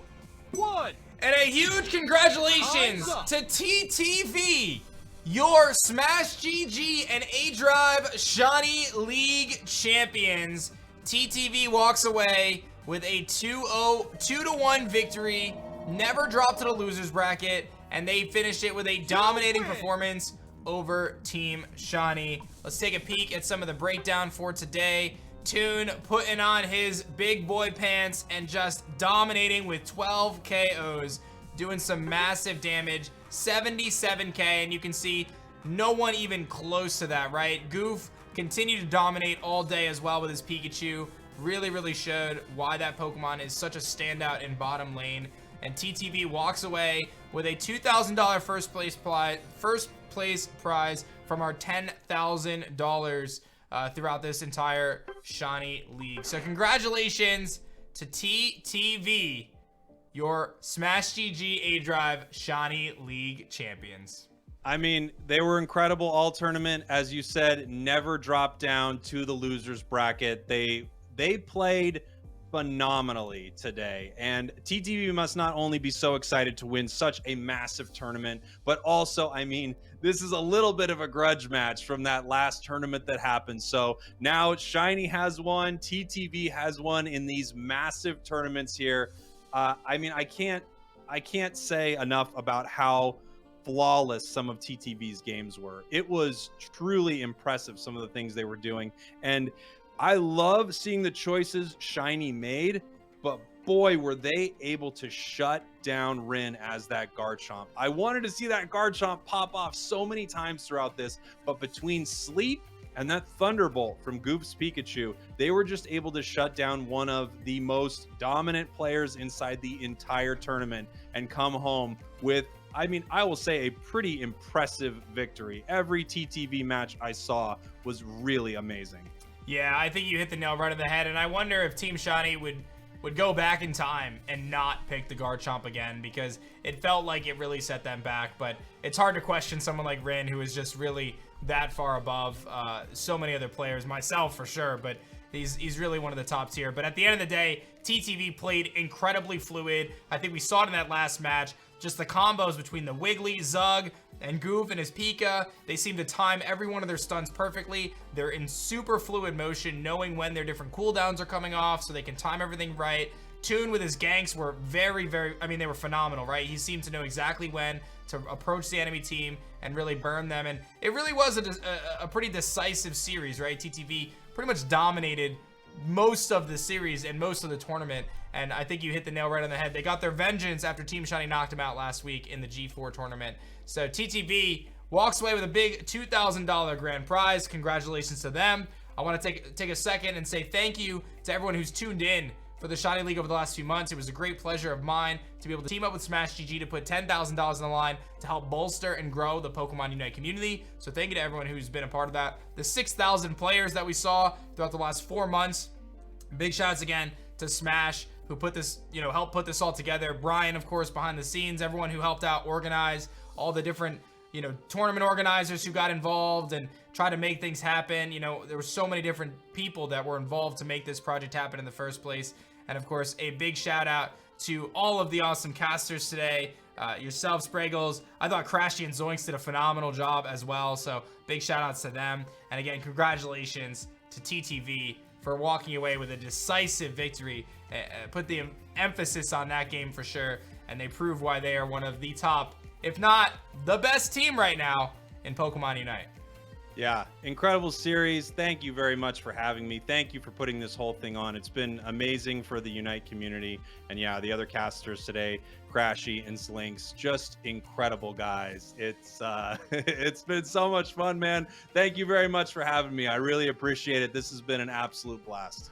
D: 1.
C: And a huge congratulations to TTV, your Smash GG and A-Drive Shiny League champions. TTV walks away with a 2-1 victory, never dropped to the losers bracket, and they finished it with a dominating performance over Team Shiny. Let's take a peek at some of the breakdown for today. Toon putting on his big boy pants and just dominating with 12 KOs, doing some massive damage, 77k, and you can see no one even close to that, right? Goof continued to dominate all day as well with his Pikachu. Really showed why that Pokemon is such a standout in bottom lane. And TTV walks away with a $2,000 first place prize from our $10,000 throughout this entire Shiny League. So congratulations to TTV, your Smash GG A-Drive Shiny League champions.
A: I mean, they were incredible all tournament. As you said, never dropped down to the losers bracket. They played phenomenally today, and TTV must not only be so excited to win such a massive tournament, but also, I mean, this is a little bit of a grudge match from that last tournament that happened. So now Shiny has won, TTV has won in these massive tournaments here. I mean, I can't say enough about how flawless some of TTV's games were. It was truly impressive, some of the things they were doing, and I love seeing the choices Shiny made, but boy, were they able to shut down Rin as that Garchomp. I wanted to see that Garchomp pop off so many times throughout this, but between Sleep and that Thunderbolt from Goof's Pikachu, they were just able to shut down one of the most dominant players inside the entire tournament and come home with, I mean, I will say, a pretty impressive victory. Every TTV match I saw was really amazing.
C: Yeah, I think you hit the nail right on the head, and I wonder if Team Shiny would go back in time and not pick the Garchomp again, because it felt like it really set them back. But it's hard to question someone like Rin, who is just really that far above so many other players, myself for sure, but he's really one of the top tier. But at the end of the day, TTV played incredibly fluid. I think we saw it in that last match. Just the combos between the Wiggly, Zug, and Goof and his Pika. They seem to time every one of their stuns perfectly. They're in super fluid motion, knowing when their different cooldowns are coming off, so they can time everything right. Toon with his ganks were very, I mean, they were phenomenal, right? He seemed to know exactly when to approach the enemy team and really burn them. And it really was a pretty decisive series, right? TTV pretty much dominated most of the series and most of the tournament, and I think you hit the nail right on the head. They got their vengeance after Team Shiny knocked them out last week in the G4 tournament. So TTV walks away with a big $2,000 grand prize. Congratulations to them. I want to take a second and say thank you to everyone who's tuned in for the Shiny League over the last few months. It was a great pleasure of mine to be able to team up with Smash GG to put $10,000 on the line to help bolster and grow the Pokemon Unite community. So thank you to everyone who's been a part of that. The 6,000 players that we saw throughout the last 4 months. Big shouts again to Smash, who put this, helped put this all together. Brian, of course, behind the scenes, everyone who helped out organize, all the different, tournament organizers who got involved and tried to make things happen. There were so many different people that were involved to make this project happen in the first place. And of course, a big shout out to all of the awesome casters today. Yourself, Spraggles. I thought Crashy and Zoinks did a phenomenal job as well. So big shout outs to them. And again, congratulations to TTV for walking away with a decisive victory. Put the emphasis on that game for sure. And they prove why they are one of the top, if not the best team right now in Pokemon Unite.
A: Yeah, incredible series. Thank you very much for having me. Thank you for putting this whole thing on. It's been amazing for the Unite community. And yeah, the other casters today, Crashy and Zoinks, just incredible guys. It's it's been so much fun, man. Thank you very much for having me. I really appreciate it. This has been an absolute blast.